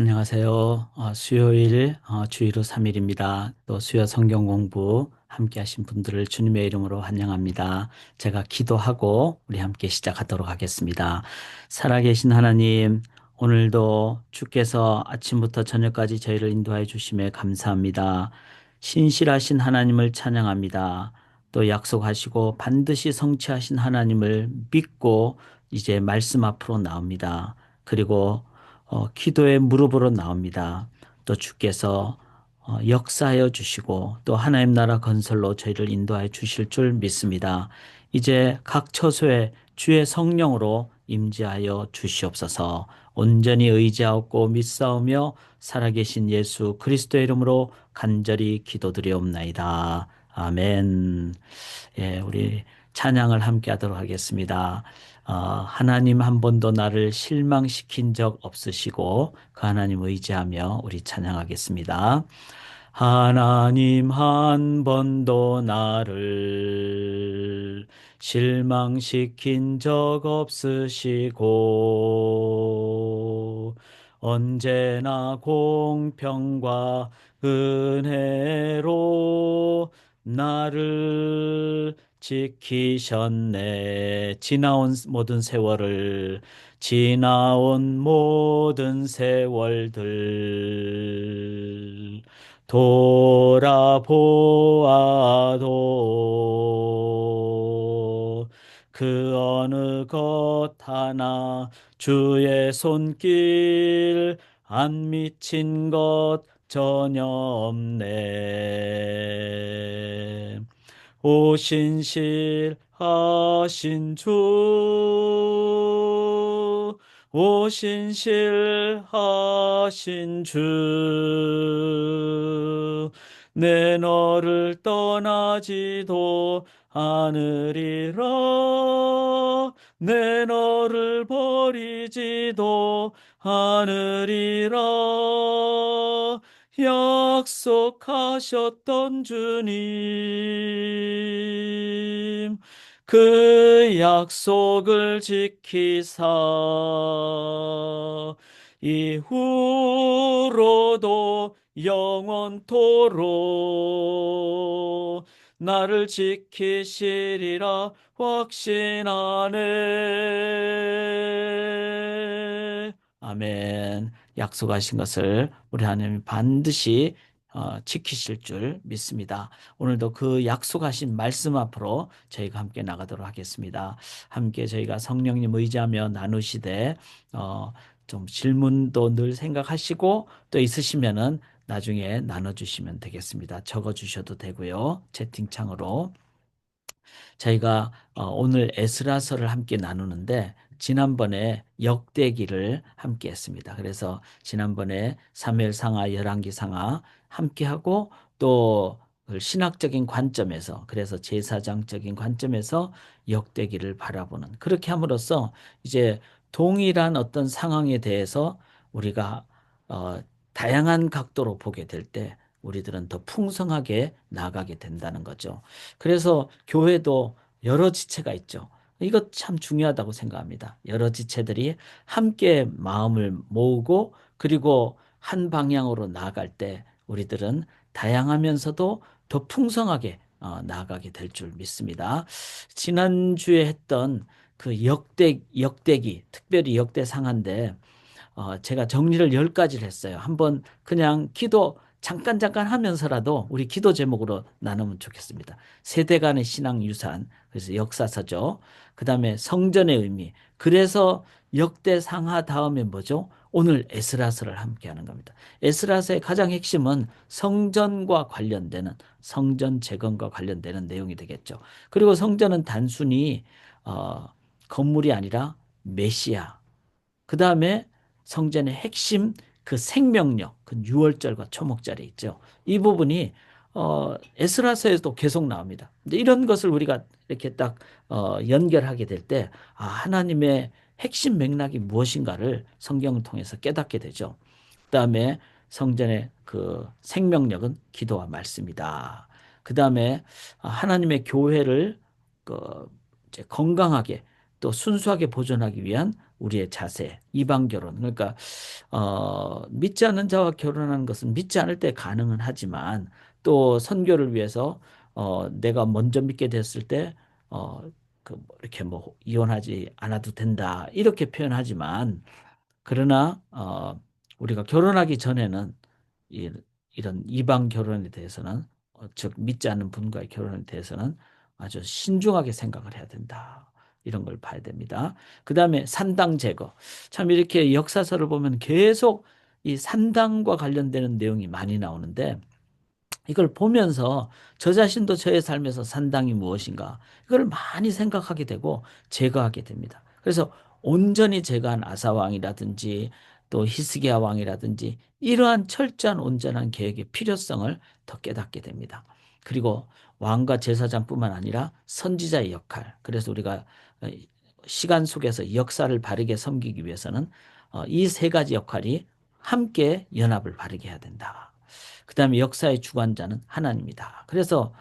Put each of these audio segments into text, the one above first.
안녕하세요. 수요일 주일 후 3일입니다. 또 수요 성경 공부 함께 하신 분들을 주님의 이름으로 환영합니다. 제가 기도하고 우리 함께 시작하도록 하겠습니다. 살아계신 하나님, 오늘도 주께서 아침부터 저녁까지 저희를 인도하여 주심에 감사합니다. 신실하신 하나님을 찬양합니다. 또 약속하시고 반드시 성취하신 하나님을 믿고 이제 말씀 앞으로 나옵니다. 그리고 기도의 무릎으로 나옵니다. 또 주께서 역사하여 주시고 또 하나님 나라 건설로 저희를 인도하여 주실 줄 믿습니다. 이제 각 처소에 주의 성령으로 임재하여 주시옵소서. 온전히 의지하고 믿사오며 살아계신 예수 그리스도의 이름으로 간절히 기도드리옵나이다. 아멘. 예, 우리 찬양을 함께 하도록 하겠습니다. 하나님 한 번도 나를 실망시킨 적 없으시고 그 하나님 의지하며 우리 찬양하겠습니다. 하나님 한 번도 나를 실망시킨 적 없으시고 언제나 공평과 은혜로 나를 지나온 모든 세월들 돌아보아도 그 어느 것 하나 주의 손길 안 미친 것 전혀 없네. 오신실하신 주, 오신실하신 주, 내 너를 떠나지도 않으리라, 내 너를 버리지도 않으리라. 약속하셨던 주님, 그 약속을 지키사 이후로도 영원토록 나를 지키시리라 확신하네. 아멘. 약속하신 것을 우리 하나님이 반드시 지키실 줄 믿습니다. 오늘도 그 약속하신 말씀 앞으로 저희가 함께 나가도록 하겠습니다. 함께 저희가 성령님 의지하며 나누시되 좀 질문도 늘 생각하시고 또 있으시면은 나중에 나눠주시면 되겠습니다. 적어주셔도 되고요. 채팅창으로. 저희가 오늘 에스라서를 함께 나누는데 지난번에 역대기를 함께 했습니다. 그래서 지난번에 사무엘상하, 열왕기상하 함께 하고 또 그 신학적인 관점에서 그래서 제사장적인 관점에서 역대기를 바라보는 그렇게 함으로써 이제 동일한 어떤 상황에 대해서 우리가 다양한 각도로 보게 될 때 우리들은 더 풍성하게 나아가게 된다는 거죠. 그래서 교회도 여러 지체가 있죠. 이것 참 중요하다고 생각합니다. 여러 지체들이 함께 마음을 모으고 그리고 한 방향으로 나아갈 때 우리들은 다양하면서도 더 풍성하게 나아가게 될 줄 믿습니다. 지난주에 했던 그 역대기, 특별히 역대상한데 제가 정리를 10가지를 했어요. 한번 그냥 기도 잠깐 하면서라도 우리 기도 제목으로 나누면 좋겠습니다. 세대 간의 신앙 유산, 그래서 역사서죠. 그 다음에 성전의 의미. 그래서 역대상하 다음에 뭐죠? 오늘 에스라서를 함께 하는 겁니다. 에스라서의 가장 핵심은 성전과 관련되는 성전 재건과 관련되는 내용이 되겠죠. 그리고 성전은 단순히 어, 건물이 아니라 메시아, 그 다음에 성전의 핵심 그 생명력, 그 유월절과 초목절이 있죠. 이 부분이 에스라서에도 계속 나옵니다. 근데 이런 것을 우리가 이렇게 딱 연결하게 될 때, 하나님의 핵심 맥락이 무엇인가를 성경을 통해서 깨닫게 되죠. 그다음에 성전의 그 생명력은 기도와 말씀이다. 그다음에 하나님의 교회를 그 이제 건강하게 또 순수하게 보존하기 위한 우리의 자세, 이방 결혼. 그러니까 믿지 않는 자와 결혼하는 것은 믿지 않을 때 가능은 하지만 또 선교를 위해서 내가 먼저 믿게 됐을 때 뭐 이렇게 뭐 이혼하지 않아도 된다 이렇게 표현하지만 그러나 우리가 결혼하기 전에는 이, 이런 이방 결혼에 대해서는 즉 믿지 않는 분과의 결혼에 대해서는 아주 신중하게 생각을 해야 된다. 이런 걸 봐야 됩니다. 그다음에 산당 제거. 참 이렇게 역사서를 보면 계속 이 산당과 관련되는 내용이 많이 나오는데 이걸 보면서 저 자신도 저의 삶에서 산당이 무엇인가 이걸 많이 생각하게 되고 제거하게 됩니다. 그래서 온전히 제거한 아사 왕이라든지 또 히스기야 왕이라든지 이러한 철저한 온전한 계획의 필요성을 더 깨닫게 됩니다. 그리고 왕과 제사장뿐만 아니라 선지자의 역할. 그래서 우리가 시간 속에서 역사를 바르게 섬기기 위해서는 이 세 가지 역할이 함께 연합을 바르게 해야 된다. 그 다음에 역사의 주관자는 하나님이다. 그래서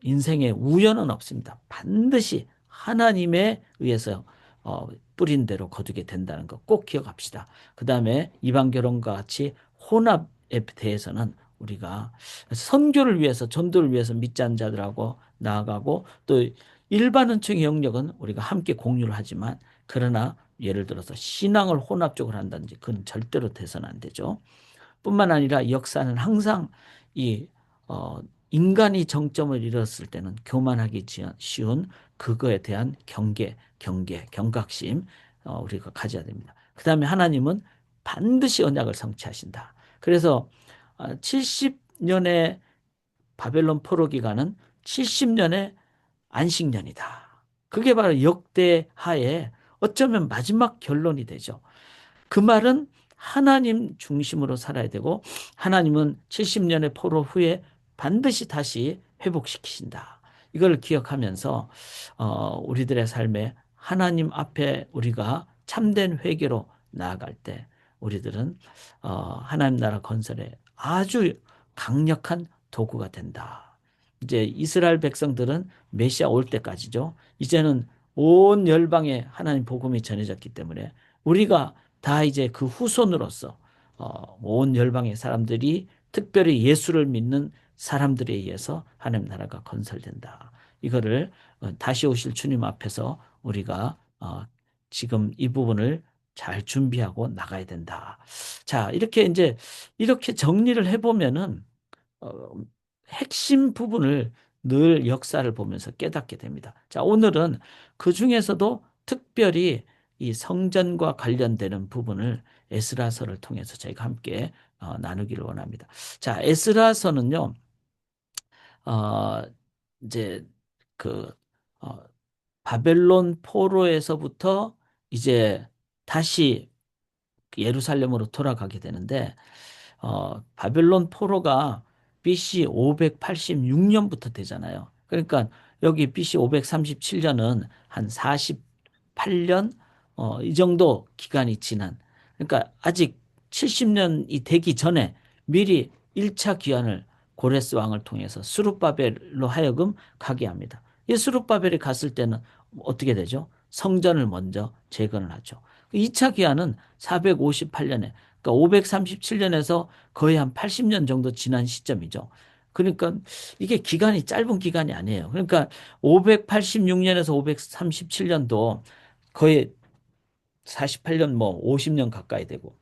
인생에 우연은 없습니다. 반드시 하나님에 의해서 뿌린 대로 거두게 된다는 거 꼭 기억합시다. 그 다음에 이방 결혼과 같이 혼합에 대해서는 우리가 선교를 위해서 전도를 위해서 믿지 않는 자들하고 나아가고 또 일반은총의 영역은 우리가 함께 공유를 하지만 그러나 예를 들어서 신앙을 혼합적으로 한다든지 그건 절대로 돼서는 안 되죠. 뿐만 아니라 역사는 항상 이 어, 인간이 정점을 이뤘을 때는 교만하기 쉬운 그거에 대한 경각심 우리가 가져야 됩니다. 그 다음에 하나님은 반드시 언약을 성취하신다. 그래서 70년의 바벨론 포로 기간은 70년의 안식년이다. 그게 바로 역대하의 어쩌면 마지막 결론이 되죠. 그 말은 하나님 중심으로 살아야 되고 하나님은 70년의 포로 후에 반드시 다시 회복시키신다. 이걸 기억하면서 우리들의 삶에 하나님 앞에 우리가 참된 회개로 나아갈 때 우리들은 하나님 나라 건설에 아주 강력한 도구가 된다. 이제 이스라엘 백성들은 메시아 올 때까지죠. 이제는 온 열방에 하나님 복음이 전해졌기 때문에 우리가 다 이제 그 후손으로서 온 열방의 사람들이 특별히 예수를 믿는 사람들에 의해서 하나님 나라가 건설된다. 이거를 다시 오실 주님 앞에서 우리가 지금 이 부분을 잘 준비하고 나가야 된다. 자, 이렇게 이제 이렇게 정리를 해보면은 어, 핵심 부분을 늘 역사를 보면서 깨닫게 됩니다. 자, 오늘은 그 중에서도 특별히 이 성전과 관련되는 부분을 에스라서를 통해서 저희가 함께 나누기를 원합니다. 자, 에스라서는요, 어, 이제 그 어, 바벨론 포로에서부터 이제 다시 예루살렘으로 돌아가게 되는데 바벨론 포로가 BC 586년부터 되잖아요. 그러니까 여기 BC 537년은 한 48년 이 정도 기간이 지난 그러니까 아직 70년이 되기 전에 미리 1차 귀환을 고레스 왕을 통해서 스룹바벨로 하여금 가게 합니다. 이 스룹바벨이 갔을 때는 어떻게 되죠? 성전을 먼저 재건을 하죠. 2차 귀환은 458년에 그러니까 537년에서 거의 한 80년 정도 지난 시점이죠. 그러니까 이게 기간이 짧은 기간이 아니에요. 그러니까 586년에서 537년도 거의 48년 뭐 50년 가까이 되고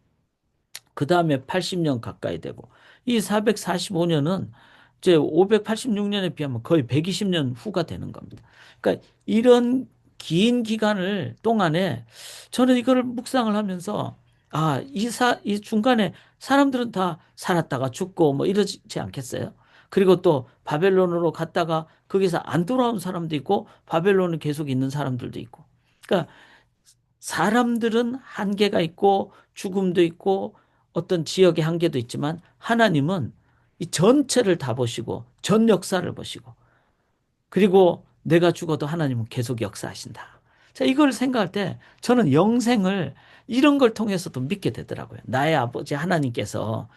그 다음에 80년 가까이 되고 이 445년은 이제 586년에 비하면 거의 120년 후가 되는 겁니다. 그러니까 이런 긴 기간을 동안에 저는 이거를 묵상을 하면서 이 중간에 사람들은 다 살았다가 죽고 뭐 이러지 않겠어요? 그리고 또 바벨론으로 갔다가 거기서 안 돌아온 사람도 있고 바벨론에 계속 있는 사람들도 있고. 그러니까 사람들은 한계가 있고 죽음도 있고 어떤 지역의 한계도 있지만 하나님은 이 전체를 다 보시고 전 역사를 보시고 그리고 내가 죽어도 하나님은 계속 역사하신다. 자, 이걸 생각할 때 저는 영생을 이런 걸 통해서도 믿게 되더라고요. 나의 아버지 하나님께서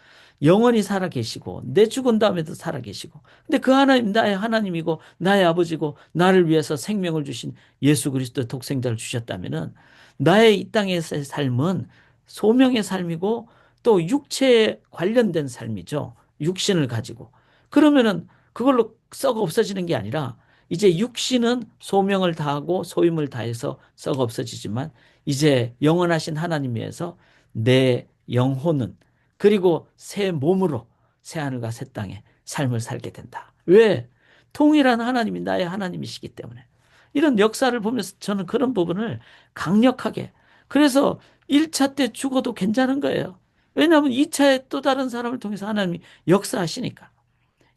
영원히 살아 계시고 내 죽은 다음에도 살아 계시고 근데 그 하나님 나의 하나님이고 나의 아버지고 나를 위해서 생명을 주신 예수 그리스도 독생자를 주셨다면은 나의 이 땅에서의 삶은 소명의 삶이고 또 육체에 관련된 삶이죠. 육신을 가지고. 그러면은 그걸로 썩어 없어지는 게 아니라 이제 육신은 소명을 다하고 소임을 다해서 썩어 없어지지만 이제 영원하신 하나님 위해서 내 영혼은 그리고 새 몸으로 새 하늘과 새 땅에 삶을 살게 된다. 왜? 통일한 하나님이 나의 하나님이시기 때문에. 이런 역사를 보면서 저는 그런 부분을 강력하게 그래서 1차 때 죽어도 괜찮은 거예요. 왜냐하면 2차에 또 다른 사람을 통해서 하나님이 역사하시니까.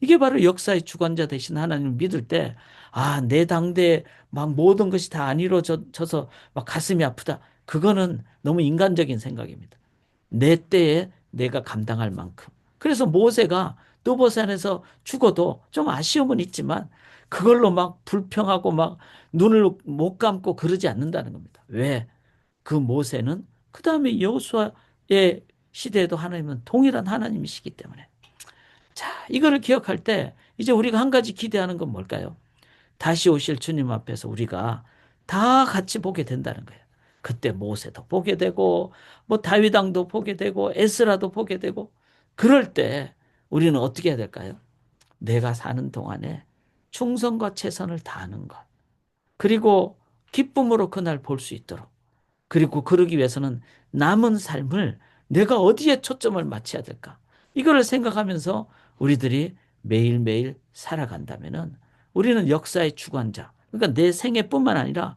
이게 바로 역사의 주관자 되신 하나님을 믿을 때, 아, 내 당대에 막 모든 것이 다 안 이루어져서 막 가슴이 아프다. 그거는 너무 인간적인 생각입니다. 내 때에 내가 감당할 만큼. 그래서 모세가 느보산에서 죽어도 좀 아쉬움은 있지만 그걸로 막 불평하고 막 눈을 못 감고 그러지 않는다는 겁니다. 왜? 그 모세는 그 다음에 여호수아의 시대에도 하나님은 동일한 하나님이시기 때문에. 자, 이거를 기억할 때 이제 우리가 한 가지 기대하는 건 뭘까요? 다시 오실 주님 앞에서 우리가 다 같이 보게 된다는 거예요. 그때 모세도 보게 되고 뭐 다윗 왕도 보게 되고 에스라도 보게 되고 그럴 때 우리는 어떻게 해야 될까요? 내가 사는 동안에 충성과 최선을 다하는 것. 그리고 기쁨으로 그날 볼 수 있도록. 그리고 그러기 위해서는 남은 삶을 내가 어디에 초점을 맞춰야 될까? 이거를 생각하면서 우리들이 매일매일 살아간다면은 우리는 역사의 주관자. 그러니까 내 생애뿐만 아니라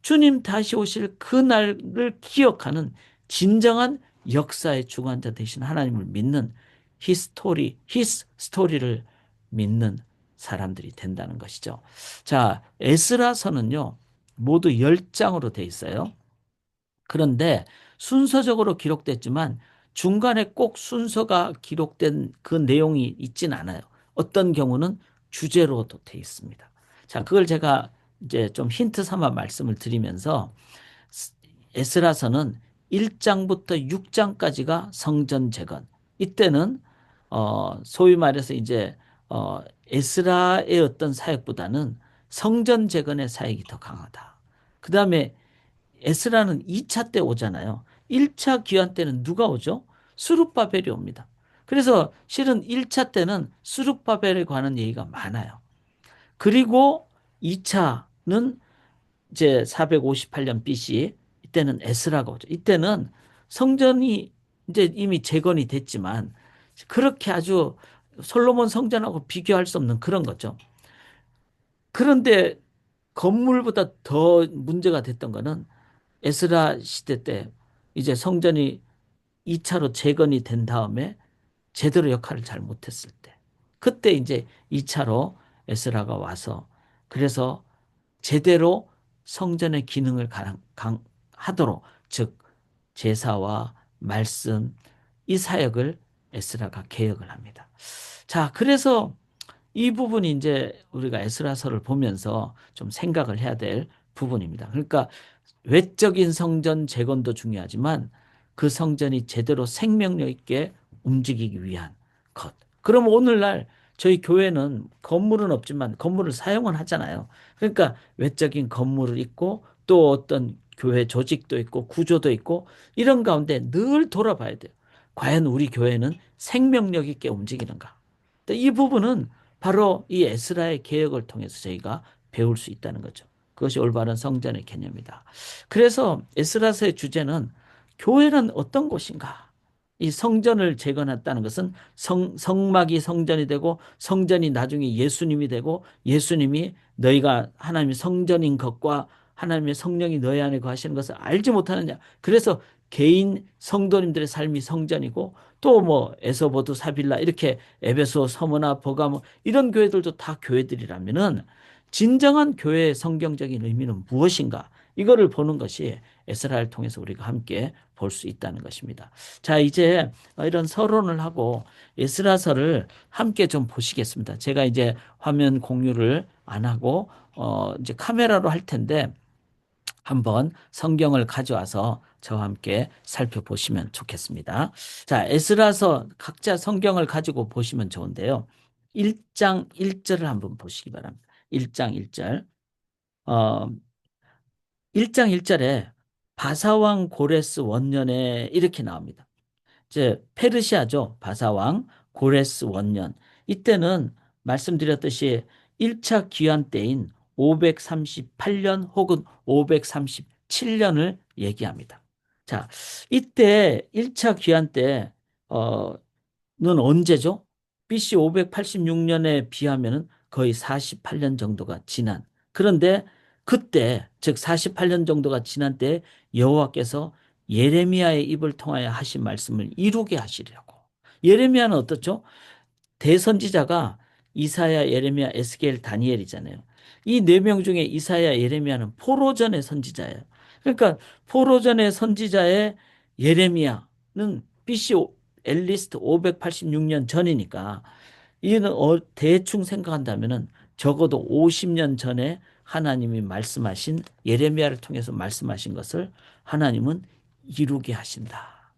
주님 다시 오실 그날을 기억하는 진정한 역사의 주관자 되신 하나님을 믿는 히스토리, 히스 스토리를 믿는 사람들이 된다는 것이죠. 자, 에스라서는요, 모두 10장으로 돼 있어요. 그런데 순서적으로 기록됐지만 중간에 꼭 순서가 기록된 그 내용이 있진 않아요. 어떤 경우는 주제로도 돼 있습니다. 자, 그걸 제가 이제 좀 힌트 삼아 말씀을 드리면서 에스라서는 1장부터 6장까지가 성전 재건. 이때는 소위 말해서 이제 에스라의 어떤 사역보다는 성전 재건의 사역이 더 강하다. 그다음에 에스라는 2차 때 오잖아요. 1차 귀환 때는 누가 오죠? 스룹바벨이 옵니다. 그래서 실은 1차 때는 스룹바벨에 관한 얘기가 많아요. 그리고 2차는 이제 458년 BC 이때는 에스라가 오죠. 이때는 성전이 이제 이미 재건이 됐지만 그렇게 아주 솔로몬 성전하고 비교할 수 없는 그런 거죠. 그런데 건물보다 더 문제가 됐던 거는 에스라 시대 때 이제 성전이 2차로 재건이 된 다음에 제대로 역할을 잘 못했을 때 그때 이제 2차로 에스라가 와서 그래서 제대로 성전의 기능을 하도록 즉 제사와 말씀 이 사역을 에스라가 개혁을 합니다. 자, 그래서 이 부분이 이제 우리가 에스라서를 보면서 좀 생각을 해야 될 부분입니다. 그러니까 외적인 성전 재건도 중요하지만 그 성전이 제대로 생명력 있게 움직이기 위한 것. 그럼 오늘날 저희 교회는 건물은 없지만 건물을 사용은 하잖아요. 그러니까 외적인 건물을 있고 또 어떤 교회 조직도 있고 구조도 있고 이런 가운데 늘 돌아봐야 돼요. 과연 우리 교회는 생명력 있게 움직이는가? 이 부분은 바로 이 에스라의 개혁을 통해서 저희가 배울 수 있다는 거죠. 그것이 올바른 성전의 개념이다. 그래서 에스라서의 주제는 교회는 어떤 곳인가? 이 성전을 재건했다는 것은 성막이 성전이 되고 성전이 나중에 예수님이 되고 예수님이 너희가 하나님의 성전인 것과 하나님의 성령이 너희 안에 거하시는 것을 알지 못하느냐. 그래서 개인 성도님들의 삶이 성전이고 또 뭐 에서보드 사빌라 이렇게 에베소 서머나 버가모 이런 교회들도 다 교회들이라면은 진정한 교회의 성경적인 의미는 무엇인가? 이거를 보는 것이 에스라를 통해서 우리가 함께 볼 수 있다는 것입니다. 자, 이제 이런 서론을 하고 에스라서를 함께 좀 보시겠습니다. 제가 이제 화면 공유를 안 하고 이제 카메라로 할 텐데 한번 성경을 가져와서 저와 함께 살펴보시면 좋겠습니다. 자, 에스라서 각자 성경을 가지고 보시면 좋은데요. 1장 1절을 한번 보시기 바랍니다. 1장 1절. 어, 1장 1절에 바사왕 고레스 원년에 이렇게 나옵니다. 이제 페르시아죠. 바사왕 고레스 원년. 이때는 말씀드렸듯이 1차 귀환 때인 538년 혹은 537년을 얘기합니다. 자, 이때 1차 귀환 때, 는 언제죠? BC 586년에 비하면 거의 48년 정도가 지난. 그런데 그때, 즉 48년 정도가 지난 때 여호와께서 예레미야의 입을 통하여 하신 말씀을 이루게 하시려고. 예레미야는 어떻죠? 대선지자가 이사야, 예레미야, 에스겔, 다니엘이잖아요. 이 네 명 중에 이사야, 예레미야는 포로전의 선지자예요. 그러니까 포로전의 선지자의 예레미야는 BC 앨리스트 586년 전이니까 이는 대충 생각한다면은 적어도 50년 전에 하나님이 말씀하신 예레미야를 통해서 말씀하신 것을 하나님은 이루게 하신다.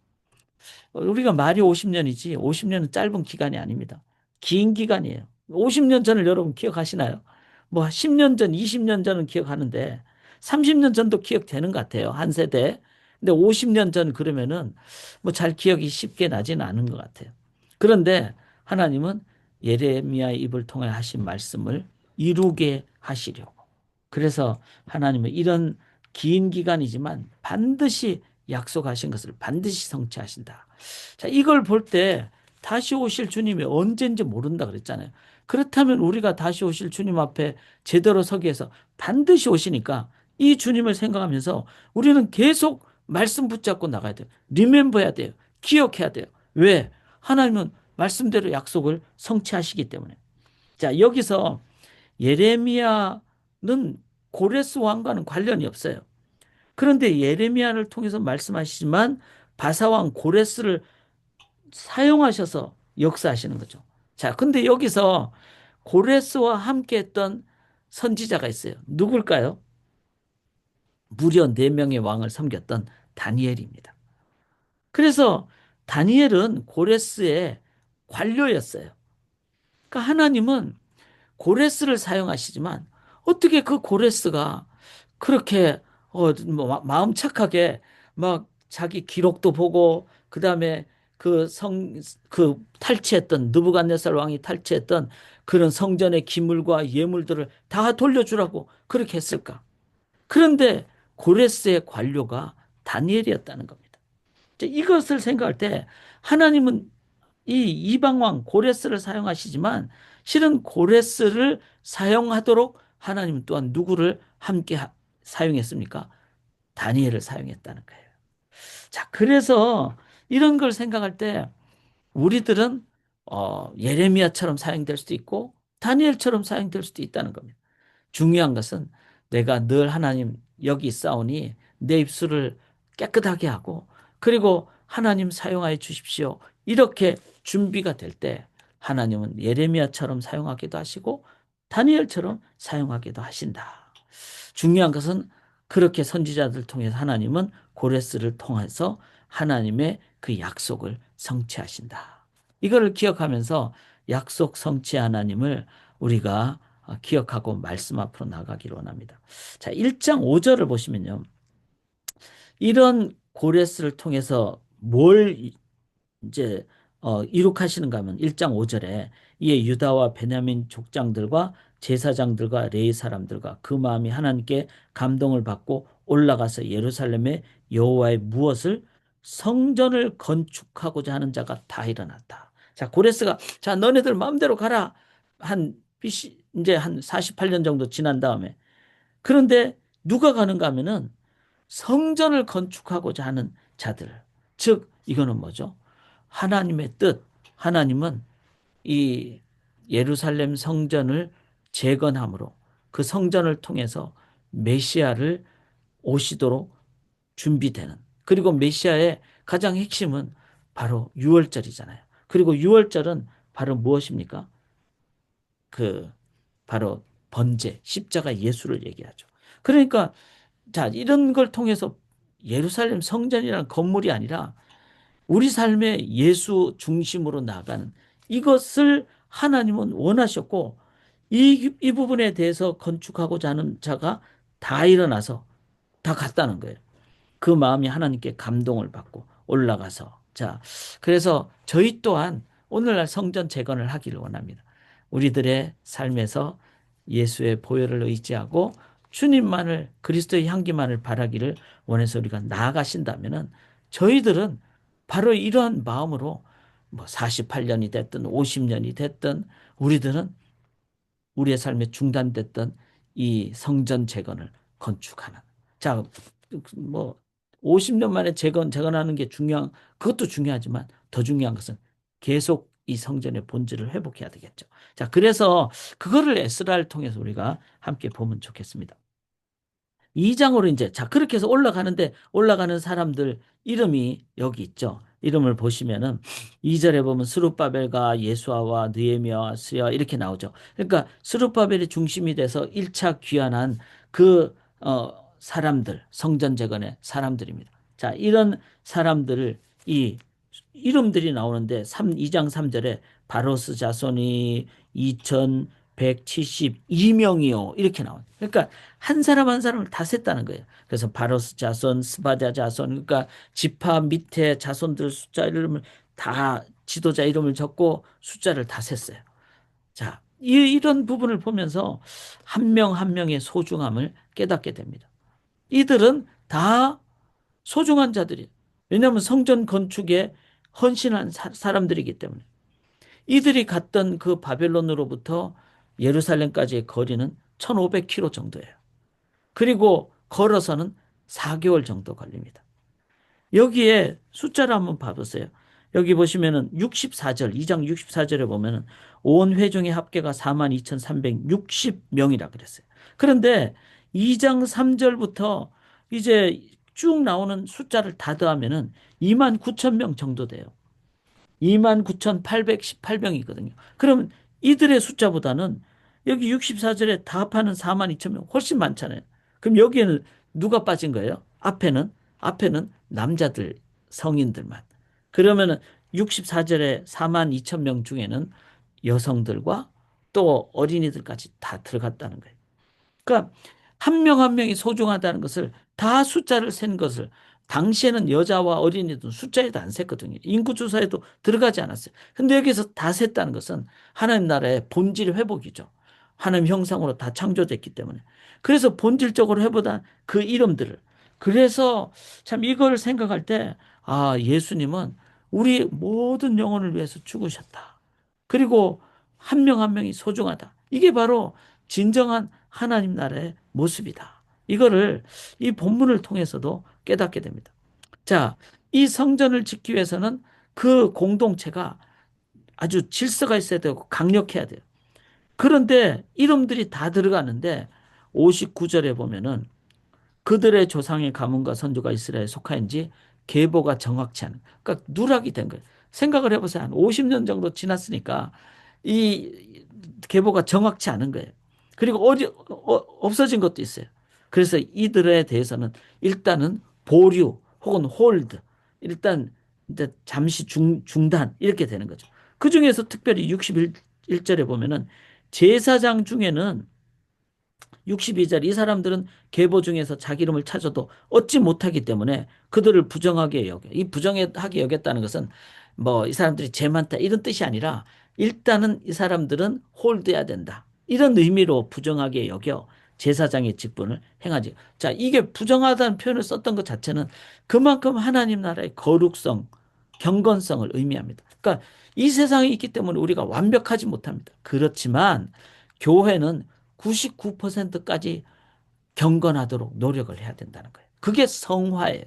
우리가 말이 50년이지 50년은 짧은 기간이 아닙니다. 긴 기간이에요. 50년 전을 여러분 기억하시나요? 뭐 10년 전, 20년 전은 기억하는데 30년 전도 기억되는 것 같아요. 한 세대. 근데 50년 전 그러면은 뭐 잘 기억이 쉽게 나지는 않은 것 같아요. 그런데 하나님은 예레미야의 입을 통해 하신 말씀을 이루게 하시려고. 그래서 하나님은 이런 긴 기간이지만 반드시 약속하신 것을 반드시 성취하신다. 자, 이걸 볼 때 다시 오실 주님이 언제인지 모른다 그랬잖아요. 그렇다면 우리가 다시 오실 주님 앞에 제대로 서기 위해서 반드시 오시니까 이 주님을 생각하면서 우리는 계속 말씀 붙잡고 나가야 돼요. 리멤버해야 돼요. 기억해야 돼요. 왜? 하나님은 말씀대로 약속을 성취하시기 때문에. 자, 여기서 예레미야는 고레스 왕과는 관련이 없어요. 그런데 예레미야를 통해서 말씀하시지만 바사왕 고레스를 사용하셔서 역사하시는 거죠. 자, 근데 여기서 고레스와 함께 했던 선지자가 있어요. 누굴까요? 무려 4명의 왕을 섬겼던 다니엘입니다. 그래서 다니엘은 고레스의 관료였어요. 그러니까 하나님은 고레스를 사용하시지만 어떻게 그 고레스가 그렇게 뭐 마음 착하게 막 자기 기록도 보고 그다음에 그 탈취했던 느부갓네살 왕이 탈취했던 그런 성전의 기물과 예물들을 다 돌려주라고 그렇게 했을까? 그런데 고레스의 관료가 다니엘이었다는 겁니다. 이것을 생각할 때 하나님은 이 이방왕 고레스를 사용하시지만 실은 고레스를 사용하도록 하나님 또한 누구를 함께 사용했습니까? 다니엘을 사용했다는 거예요. 자, 그래서 이런 걸 생각할 때 우리들은 예레미야처럼 사용될 수도 있고 다니엘처럼 사용될 수도 있다는 겁니다. 중요한 것은 내가 늘 하나님 여기 있사오니 내 입술을 깨끗하게 하고 그리고 하나님 사용하여 주십시오. 이렇게 준비가 될 때 하나님은 예레미야처럼 사용하기도 하시고 다니엘처럼 사용하기도 하신다. 중요한 것은 그렇게 선지자들 통해서 하나님은 고레스를 통해서 하나님의 그 약속을 성취하신다. 이거를 기억하면서 약속 성취 하나님을 우리가 기억하고 말씀 앞으로 나가기를 원합니다. 자, 1장 5절을 보시면요. 이런 고레스를 통해서 뭘 이제 이룩하시는가 하면 1장 5절에 이에 유다와 베냐민 족장들과 제사장들과 레위 사람들과 그 마음이 하나님께 감동을 받고 올라가서 예루살렘에 여호와의 무엇을 성전을 건축하고자 하는 자가 다 일어났다. 자, 고레스가 자, 너네들 마음대로 가라. 한 BC 이제 한 48년 정도 지난 다음에 그런데 누가 가는가 하면은 성전을 건축하고자 하는 자들. 즉 이거는 뭐죠? 하나님의 뜻. 하나님은 이 예루살렘 성전을 재건함으로 그 성전을 통해서 메시아를 오시도록 준비되는. 그리고 메시아의 가장 핵심은 바로 유월절이잖아요. 그리고 유월절은 바로 무엇입니까? 그 바로 번제, 십자가 예수를 얘기하죠. 그러니까 자, 이런 걸 통해서 예루살렘 성전이라는 건물이 아니라 우리 삶의 예수 중심으로 나가는 이것을 하나님은 원하셨고 이 부분에 대해서 건축하고자 하는 자가 다 일어나서 다 갔다는 거예요. 그 마음이 하나님께 감동을 받고 올라가서. 자, 그래서 저희 또한 오늘날 성전 재건을 하기를 원합니다. 우리들의 삶에서 예수의 보혈을 의지하고 주님만을, 그리스도의 향기만을 바라기를 원해서 우리가 나아가신다면은 저희들은 바로 이러한 마음으로 뭐 48년이 됐든 50년이 됐든 우리들은 우리의 삶에 중단됐던 이 성전 재건을 건축하는. 자, 뭐 50년 만에 재건하는 게 그것도 중요하지만 더 중요한 것은 계속 이 성전의 본질을 회복해야 되겠죠. 자, 그래서 그거를 에스라를 통해서 우리가 함께 보면 좋겠습니다. 2장으로 이제 자 그렇게 해서 올라가는데 올라가는 사람들 이름이 여기 있죠. 이름을 보시면은 2절에 보면 스룹바벨과 예수아와 느헤미야와 스야 이렇게 나오죠. 그러니까 스룹바벨이 중심이 돼서 1차 귀환한 그 사람들 성전 재건의 사람들입니다. 자 이런 사람들을 이 이름들이 나오는데 2장 3절에 바로스 자손이 2172명이요 이렇게 나와요. 그러니까 한 사람 한 사람을 다 셌다는 거예요. 그래서 바로스 자손, 스바랴 자손, 그러니까 지파 밑에 자손들 숫자 이름을 다 지도자 이름을 적고 숫자를 다 셌어요. 자, 이런 부분을 보면서 한 명 한 명의 소중함을 깨닫게 됩니다. 이들은 다 소중한 자들이에요. 왜냐하면 성전 건축에 헌신한 사람들이기 때문에. 이들이 갔던 그 바벨론으로부터 예루살렘까지의 거리는 1500km 정도예요. 그리고 걸어서는 4개월 정도 걸립니다. 여기에 숫자를 한번 봐보세요. 여기 보시면은 64절, 2장 64절에 보면은 온 회중의 합계가 42,360명이라 그랬어요. 그런데 2장 3절부터 이제 쭉 나오는 숫자를 다 더하면은 2만 9천 명 정도 돼요. 29,818명이거든요. 그러면 이들의 숫자보다는 여기 64절에 다 합하는 4만 2천 명 훨씬 많잖아요. 그럼 여기에는 누가 빠진 거예요? 앞에는 남자들, 성인들만. 그러면은 64절에 4만 2천 명 중에는 여성들과 또 어린이들까지 다 들어갔다는 거예요. 그러니까 한 명 한 명이 소중하다는 것을 다 숫자를 센 것을 당시에는 여자와 어린이도 숫자에도 안 셌거든요. 인구조사에도 들어가지 않았어요. 근데 여기서 다 셌다는 것은 하나님 나라의 본질 회복이죠. 하나님 형상으로 다 창조됐기 때문에. 그래서 본질적으로 회복한 그 이름들을. 그래서 참 이걸 생각할 때, 아, 예수님은 우리 모든 영혼을 위해서 죽으셨다. 그리고 한 명 한 명이 소중하다. 이게 바로 진정한 하나님 나라의 모습이다. 이거를 이 본문을 통해서도 깨닫게 됩니다. 자, 이 성전을 짓기 위해서는 그 공동체가 아주 질서가 있어야 되고 강력해야 돼요. 그런데 이름들이 다 들어가는데 59절에 보면은 그들의 조상의 가문과 선조가 이스라엘에 속하인지 계보가 정확치 않은. 그러니까 누락이 된 거예요. 생각을 해보세요. 한 50년 정도 지났으니까 이 계보가 정확치 않은 거예요. 그리고 없어진 것도 있어요. 그래서 이들에 대해서는 일단은 보류 혹은 홀드 일단 이제 잠시 중단 이렇게 되는 거죠. 그 중에서 특별히 61절에 보면은 제사장 중에는 62절 이 사람들은 계보 중에서 자기 이름을 찾아도 얻지 못하기 때문에 그들을 부정하게 여겨. 이 부정하게 여겼다는 것은 뭐 이 사람들이 죄 많다 이런 뜻이 아니라 일단은 이 사람들은 홀드해야 된다. 이런 의미로 부정하게 여겨 제사장의 직분을 행하지. 자, 이게 부정하다는 표현을 썼던 것 자체는 그만큼 하나님 나라의 거룩성, 경건성을 의미합니다. 그러니까 이 세상에 있기 때문에 우리가 완벽하지 못합니다. 그렇지만 교회는 99%까지 경건하도록 노력을 해야 된다는 거예요. 그게 성화예요.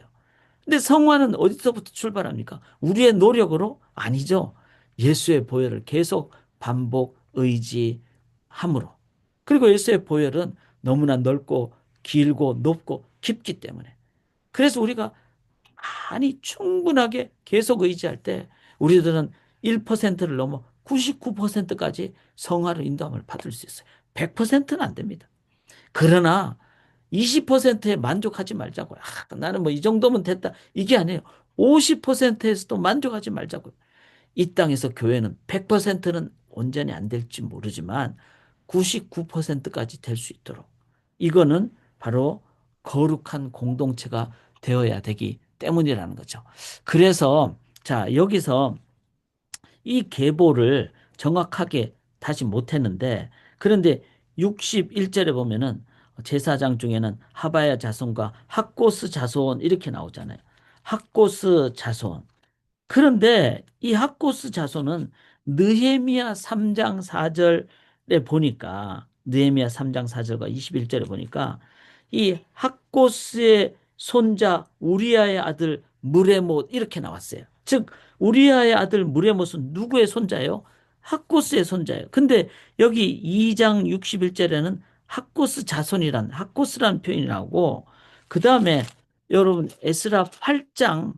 근데 성화는 어디서부터 출발합니까? 우리의 노력으로? 아니죠. 예수의 보혈을 계속 반복 의지함으로. 그리고 예수의 보혈은 너무나 넓고 길고 높고 깊기 때문에. 그래서 우리가 많이 충분하게 계속 의지할 때 우리들은 1%를 넘어 99%까지 성화를 인도함을 받을 수 있어요. 100%는 안 됩니다. 그러나 20%에 만족하지 말자고요. 나는 뭐 이 정도면 됐다. 이게 아니에요. 50%에서도 만족하지 말자고요. 이 땅에서 교회는 100%는 온전히 안 될지 모르지만 99%까지 될 수 있도록 이거는 바로 거룩한 공동체가 되어야 되기 때문이라는 거죠. 그래서 자, 여기서 이 계보를 정확하게 다시 못했는데 그런데 61절에 보면은 제사장 중에는 하바야 자손과 학고스 자손 이렇게 나오잖아요. 학고스 자손. 그런데 이 학고스 자손은 느헤미야 3장 4절에 보니까 느헤미야 3장 4절과 21절에 보니까 이 학고스의 손자 우리아의 아들 무레못 이렇게 나왔어요. 즉 우리아의 아들 무레못은 누구의 손자예요? 학고스의 손자예요. 근데 여기 2장 61절에는 학고스 자손이란 학고스라는 표현이 나오고 그 다음에 여러분 에스라 8장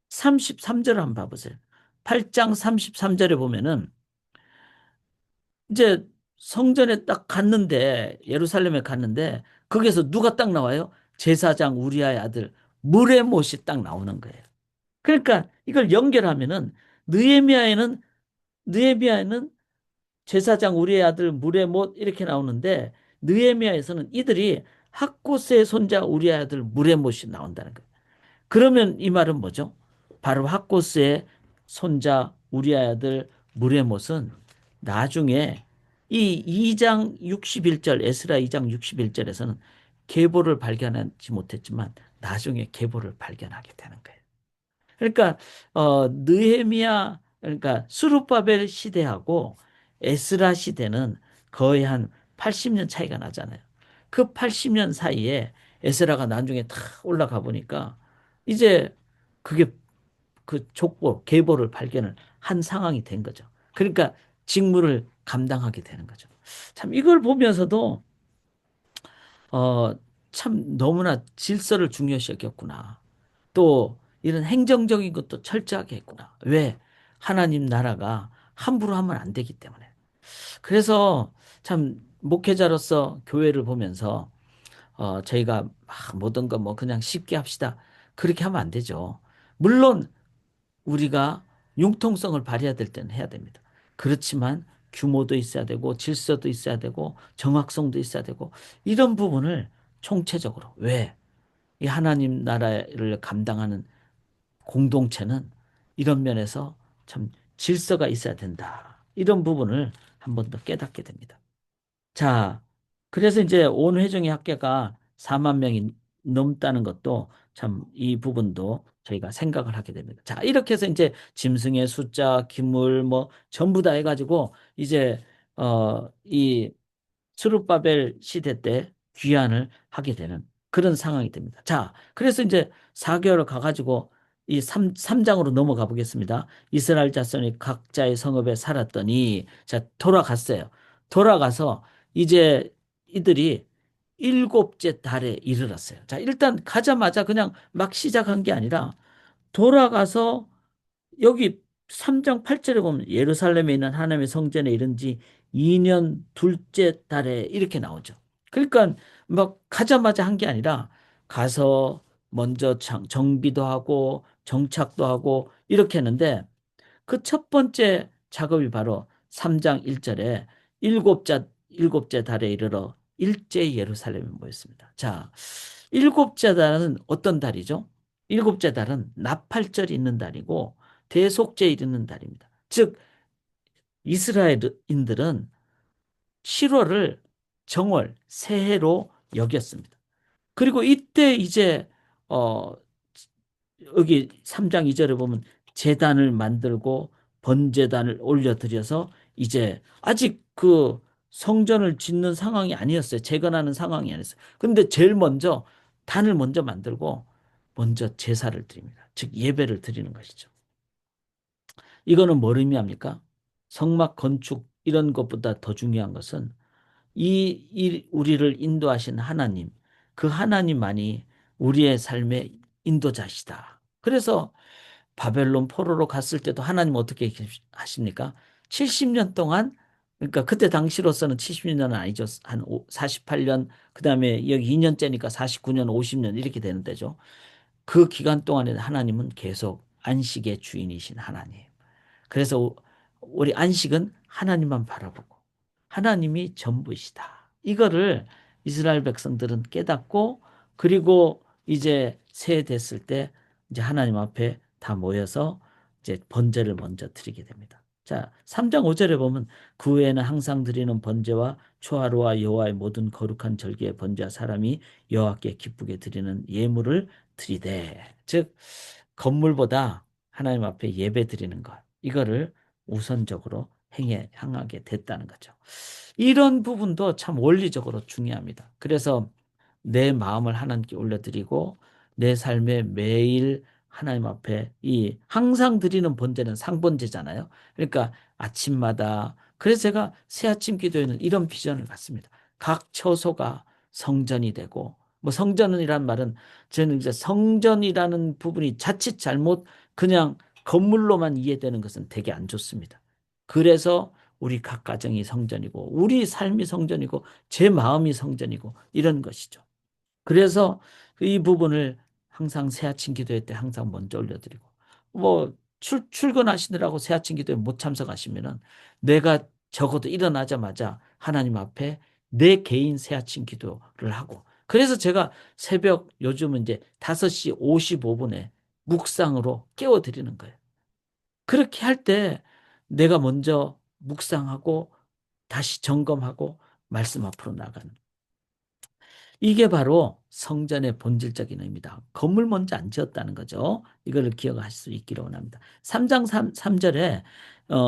33절을 한번 봐보세요. 8장 33절에 보면은 이제 성전에 딱 갔는데 예루살렘에 갔는데 거기에서 누가 딱 나와요? 제사장 우리아의 아들 무레못이 딱 나오는 거예요. 그러니까 이걸 연결하면은 느헤미야에는 느헤미야에는 제사장 우리의 아들 무레못 이렇게 나오는데 느헤미야에서는 이들이 학고스의 손자 우리의 아들 무레못이 나온다는 거예요. 그러면 이 말은 뭐죠? 바로 학고스의 손자 우리의 아들 무레못은 나중에 이 2장 61절 에스라 2장 61절에서는 계보를 발견하지 못했지만 나중에 계보를 발견하게 되는 거예요. 그러니까 느헤미야 그러니까 수룹바벨 시대하고 에스라 시대는 거의 한 80년 차이가 나잖아요. 그 80년 사이에 에스라가 나중에 다 올라가 보니까 이제 그게 그 족보, 계보를 발견을 한 상황이 된 거죠. 그러니까 직무를 감당하게 되는 거죠. 참 이걸 보면서도 어, 참 너무나 질서를 중요시 여겼구나. 또 이런 행정적인 것도 철저하게 했구나. 왜? 하나님 나라가 함부로 하면 안 되기 때문에. 그래서 참 목회자로서 교회를 보면서 저희가 모든 거 뭐 그냥 쉽게 합시다. 그렇게 하면 안 되죠. 물론 우리가 융통성을 발휘해야 될 때는 해야 됩니다. 그렇지만 규모도 있어야 되고 질서도 있어야 되고 정확성도 있어야 되고 이런 부분을 총체적으로 왜? 이 하나님 나라를 감당하는 공동체는 이런 면에서 참 질서가 있어야 된다. 이런 부분을 한 번 더 깨닫게 됩니다. 자, 그래서 이제 온 회중의 학계가 4만 명이 넘다는 것도 참 이 부분도 저희가 생각을 하게 됩니다. 자, 이렇게 해서 이제 짐승의 숫자, 기물 뭐 전부 다 해가지고 이제 이 스룹바벨 시대 때 귀환을 하게 되는 그런 상황이 됩니다. 자, 그래서 이제 4개월을 가가지고 이 3장으로 넘어가 보겠습니다. 이스라엘 자손이 각자의 성읍에 살았더니 자, 돌아갔어요. 돌아가서 이제 이들이 일곱째 달에 이르렀어요. 자, 일단 가자마자 그냥 막 시작한 게 아니라 돌아가서 여기 3장 8절에 보면 예루살렘에 있는 하나님의 성전에 이른 지 2년 둘째 달에 이렇게 나오죠. 그러니까 막 가자마자 한 게 아니라 가서 먼저 정비도 하고 정착도 하고 이렇게 했는데 그 첫 번째 작업이 바로 3장 1절에 일곱째 달에 이르러 일제히 예루살렘에 모였습니다. 자, 일곱째 달은 어떤 달이죠? 일곱째 달은 나팔절이 있는 달이고 대속죄 있는 달입니다. 즉 이스라엘인들은 7월을 정월 새해로 여겼습니다. 그리고 이때 이제 어 여기 3장 2절에 보면 제단을 만들고 번제단을 올려드려서 이제 아직 그 성전을 짓는 상황이 아니었어요. 재건하는 상황이 아니었어요. 근데 제일 먼저 단을 먼저 만들고 먼저 제사를 드립니다. 즉 예배를 드리는 것이죠. 이거는 뭘 의미합니까? 성막 건축 이런 것보다 더 중요한 것은 이 우리를 인도하신 하나님, 그 하나님만이 우리의 삶의 인도자시다. 그래서 바벨론 포로로 갔을 때도 하나님 어떻게 하십니까? 70년 동안 그러니까 그때 당시로서는 70년은 아니죠. 한 48년, 그다음에 여기 2년째니까 49년, 50년 이렇게 되는 데죠. 그 기간 동안에 하나님은 계속 안식의 주인이신 하나님. 그래서 우리 안식은 하나님만 바라보고 하나님이 전부이시다. 이거를 이스라엘 백성들은 깨닫고, 그리고 이제 새해 됐을 때 이제 하나님 앞에 다 모여서 이제 번제를 먼저 드리게 됩니다. 자, 3장 5절에 보면 그 후에는 항상 드리는 번제와 초하루와 여호와의 모든 거룩한 절기의 번제와 사람이 여호와께 기쁘게 드리는 예물을 드리되, 즉 건물보다 하나님 앞에 예배 드리는 것, 이거를 우선적으로 향하게 됐다는 거죠. 이런 부분도 참 원리적으로 중요합니다. 그래서 내 마음을 하나님께 올려드리고 내 삶에 매일 하나님 앞에 이 항상 드리는 번제는 상번제잖아요. 그러니까 아침마다, 그래서 제가 새아침 기도에는 이런 비전을 갖습니다. 각 처소가 성전이 되고, 뭐 성전이란 말은 저는 이제 성전이라는 부분이 자칫 잘못 그냥 건물로만 이해되는 것은 되게 안 좋습니다. 그래서 우리 각 가정이 성전이고 우리 삶이 성전이고 제 마음이 성전이고 이런 것이죠. 그래서 이 부분을 항상 새아침 기도회 때 항상 먼저 올려드리고, 뭐 출근하시느라고 새아침 기도회 못 참석하시면은 내가 적어도 일어나자마자 하나님 앞에 내 개인 새아침 기도를 하고, 그래서 제가 새벽 요즘은 이제 5시 55분에 묵상으로 깨워드리는 거예요. 그렇게 할 때 내가 먼저 묵상하고 다시 점검하고 말씀 앞으로 나가는, 이게 바로 성전의 본질적인 의미다. 건물 먼저 안 지었다는 거죠. 이거를 기억할 수 있기를 원합니다. 3장 3절에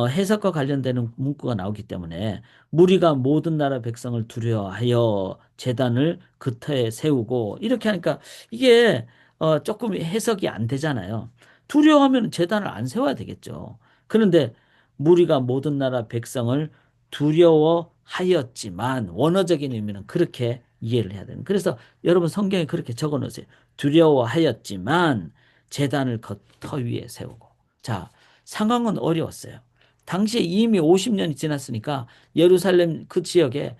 해석과 관련되는 문구가 나오기 때문에 무리가 모든 나라 백성을 두려워하여 제단을 그 터에 세우고, 이렇게 하니까 이게 조금 해석이 안 되잖아요. 두려워하면 제단을 안 세워야 되겠죠. 그런데 무리가 모든 나라 백성을 두려워하였지만, 원어적인 의미는 그렇게 이해를 해야 되는. 그래서 여러분 성경에 그렇게 적어 놓으세요. 두려워하였지만 제단을 겉터 위에 세우고. 자, 상황은 어려웠어요. 당시에 이미 50년이 지났으니까 예루살렘 그 지역에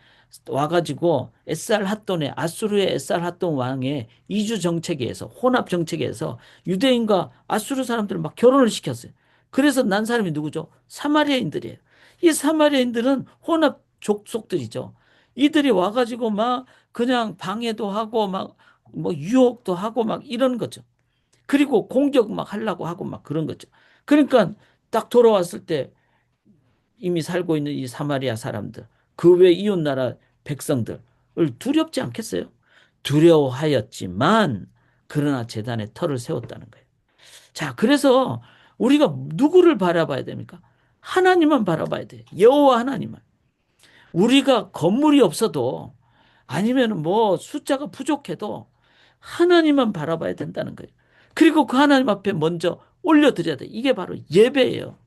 와가지고 에살핫돈의, 아수르의 에살핫돈 왕의 이주 정책에서, 혼합 정책에서 유대인과 아수르 사람들을 막 결혼을 시켰어요. 그래서 난 사람이 누구죠? 사마리아인들이에요. 이 사마리아인들은 혼합 족속들이죠. 이들이 와가지고 막 그냥 방해도 하고 막 뭐 유혹도 하고 막 이런 거죠. 그리고 공격 막 하려고 하고 막 그런 거죠. 그러니까 딱 돌아왔을 때 이미 살고 있는 이 사마리아 사람들, 그 외 이웃 나라 백성들을 두렵지 않겠어요? 두려워하였지만 그러나 제단에 터를 세웠다는 거예요. 자, 그래서 우리가 누구를 바라봐야 됩니까? 하나님만 바라봐야 돼요. 여호와 하나님만. 우리가 건물이 없어도, 아니면 뭐 숫자가 부족해도 하나님만 바라봐야 된다는 거예요. 그리고 그 하나님 앞에 먼저 올려드려야 돼. 이게 바로 예배예요.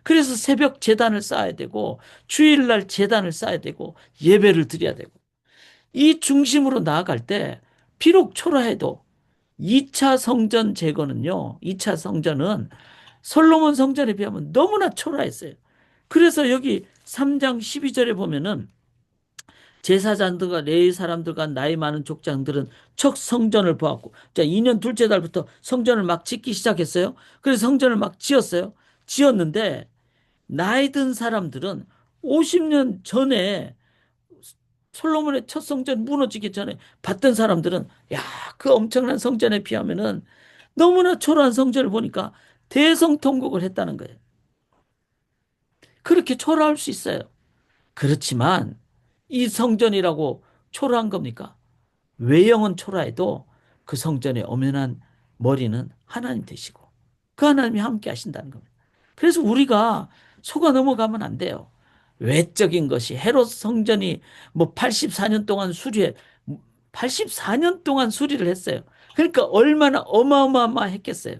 그래서 새벽 제단을 쌓아야 되고 주일날 제단을 쌓아야 되고 예배를 드려야 되고, 이 중심으로 나아갈 때 비록 초라해도 2차 성전 제거는요. 2차 성전은 솔로몬 성전에 비하면 너무나 초라했어요. 그래서 여기 3장 12절에 보면은 제사장들과 레위 사람들과 나이 많은 족장들은 첫 성전을 보았고, 자, 2년 둘째 달부터 성전을 막 짓기 시작했어요. 그래서 성전을 막 지었어요. 지었는데 나이 든 사람들은 50년 전에 솔로몬의 첫 성전 무너지기 전에 봤던 사람들은, 야, 그 엄청난 성전에 비하면은 너무나 초라한 성전을 보니까 대성통곡을 했다는 거예요. 그렇게 초라할 수 있어요. 그렇지만 이 성전이라고 초라한 겁니까? 외형은 초라해도 그 성전의 엄연한 머리는 하나님 되시고 그 하나님이 함께 하신다는 겁니다. 그래서 우리가 속아 넘어가면 안 돼요. 외적인 것이, 헤롯 성전이 뭐 84년 동안 84년 동안 수리를 했어요. 그러니까 얼마나 어마어마했겠어요.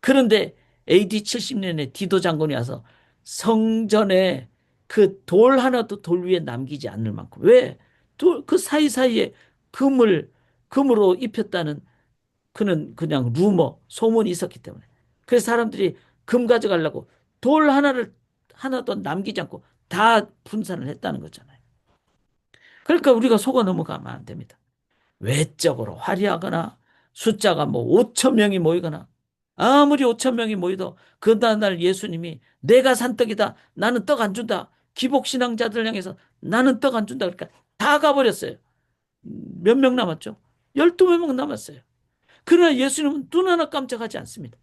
그런데 AD 70년에 디도 장군이 와서 성전에 그 돌 하나도 돌 위에 남기지 않을 만큼, 왜? 그 사이사이에 금을, 금으로 입혔다는 그는 그냥 소문이 있었기 때문에. 그래서 사람들이 금 가져가려고 돌 하나도 남기지 않고 다 분산을 했다는 거잖아요. 그러니까 우리가 속아 넘어가면 안 됩니다. 외적으로 화려하거나 숫자가 뭐 5천 명이 모이거나 아무리 5천 명이 모이도 그 다음날 예수님이 내가 산떡이다. 나는 떡 안 준다. 기복신앙자들 향해서 나는 떡 안 준다. 그러니까 다 가버렸어요. 몇 명 남았죠? 12명 남았어요. 그러나 예수님은 눈 하나 깜짝하지 않습니다.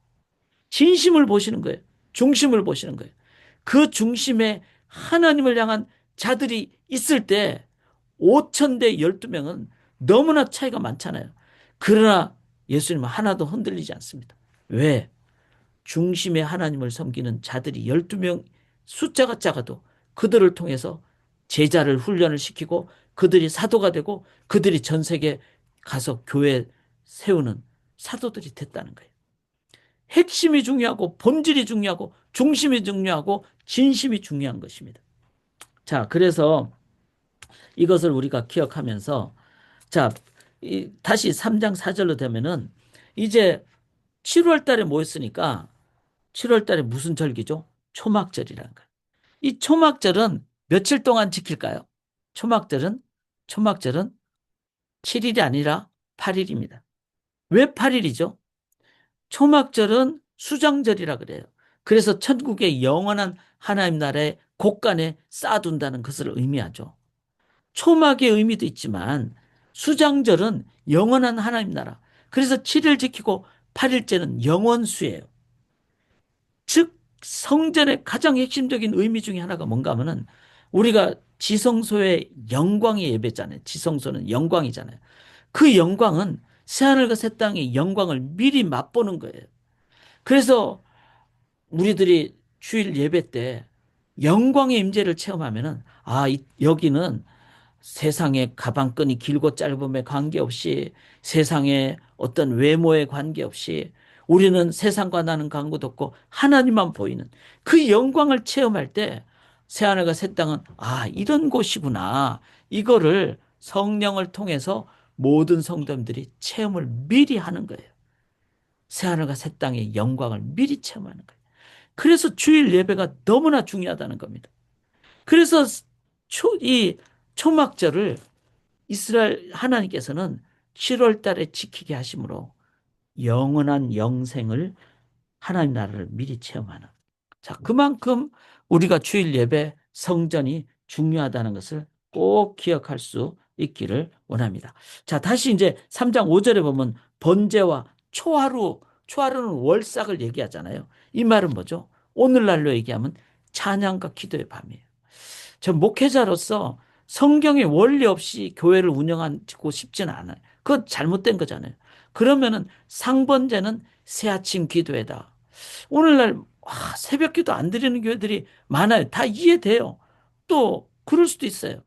진심을 보시는 거예요. 중심을 보시는 거예요. 그 중심에 하나님을 향한 자들이 있을 때 5천 대 12명은 너무나 차이가 많잖아요. 그러나 예수님은 하나도 흔들리지 않습니다. 왜? 중심에 하나님을 섬기는 자들이 12명 숫자가 작아도 그들을 통해서 제자를 훈련을 시키고 그들이 사도가 되고 그들이 전 세계에 가서 교회 세우는 사도들이 됐다는 거예요. 핵심이 중요하고 본질이 중요하고 중심이 중요하고 진심이 중요한 것입니다. 자, 그래서 이것을 우리가 기억하면서 자, 다시 3장 4절로 되면은 이제 7월 달에 모였으니까 7월 달에 무슨 절기죠? 초막절이라는 거예요. 이 초막절은 며칠 동안 지킬까요? 초막절은 초막절은 7일이 아니라 8일입니다. 왜 8일이죠? 초막절은 수장절이라 그래요. 그래서 천국의 영원한 하나님 나라의 곳간에 쌓아둔다는 것을 의미하죠. 초막의 의미도 있지만 수장절은 영원한 하나님 나라. 그래서 7일 지키고 8일째는 영원수예요. 즉 성전의 가장 핵심적인 의미 중에 하나가 뭔가 하면은 우리가 지성소의 영광의 예배잖아요. 지성소는 영광이잖아요. 그 영광은 새하늘과 새 땅의 영광을 미리 맛보는 거예요. 그래서 우리들이 주일 예배 때 영광의 임재를 체험하면은 여기는 세상의 가방끈이 길고 짧음에 관계없이 세상의 어떤 외모에 관계없이 우리는 세상과 나는 관계도 없고 하나님만 보이는 그 영광을 체험할 때 새하늘과 새 땅은 이런 곳이구나. 이거를 성령을 통해서 모든 성도들이 체험을 미리 하는 거예요. 새하늘과 새 땅의 영광을 미리 체험하는 거예요. 그래서 주일 예배가 너무나 중요하다는 겁니다. 그래서 이 초막절을 이스라엘 하나님께서는 7월 달에 지키게 하심으로 영원한 영생을 하나님 나라를 미리 체험하는. 자, 그만큼 우리가 주일 예배 성전이 중요하다는 것을 꼭 기억할 수 있기를 원합니다. 자, 다시 이제 3장 5절에 보면 번제와 초하루는 월삭을 얘기하잖아요. 이 말은 뭐죠? 오늘날로 얘기하면 찬양과 기도의 밤이에요. 저 목회자로서 성경의 원리 없이 교회를 운영하고 싶지는 않아요. 그건 잘못된 거잖아요. 그러면은 상번제는 새아침 기도회다. 오늘날 새벽 기도 안 드리는 교회들이 많아요. 다 이해돼요. 또 그럴 수도 있어요.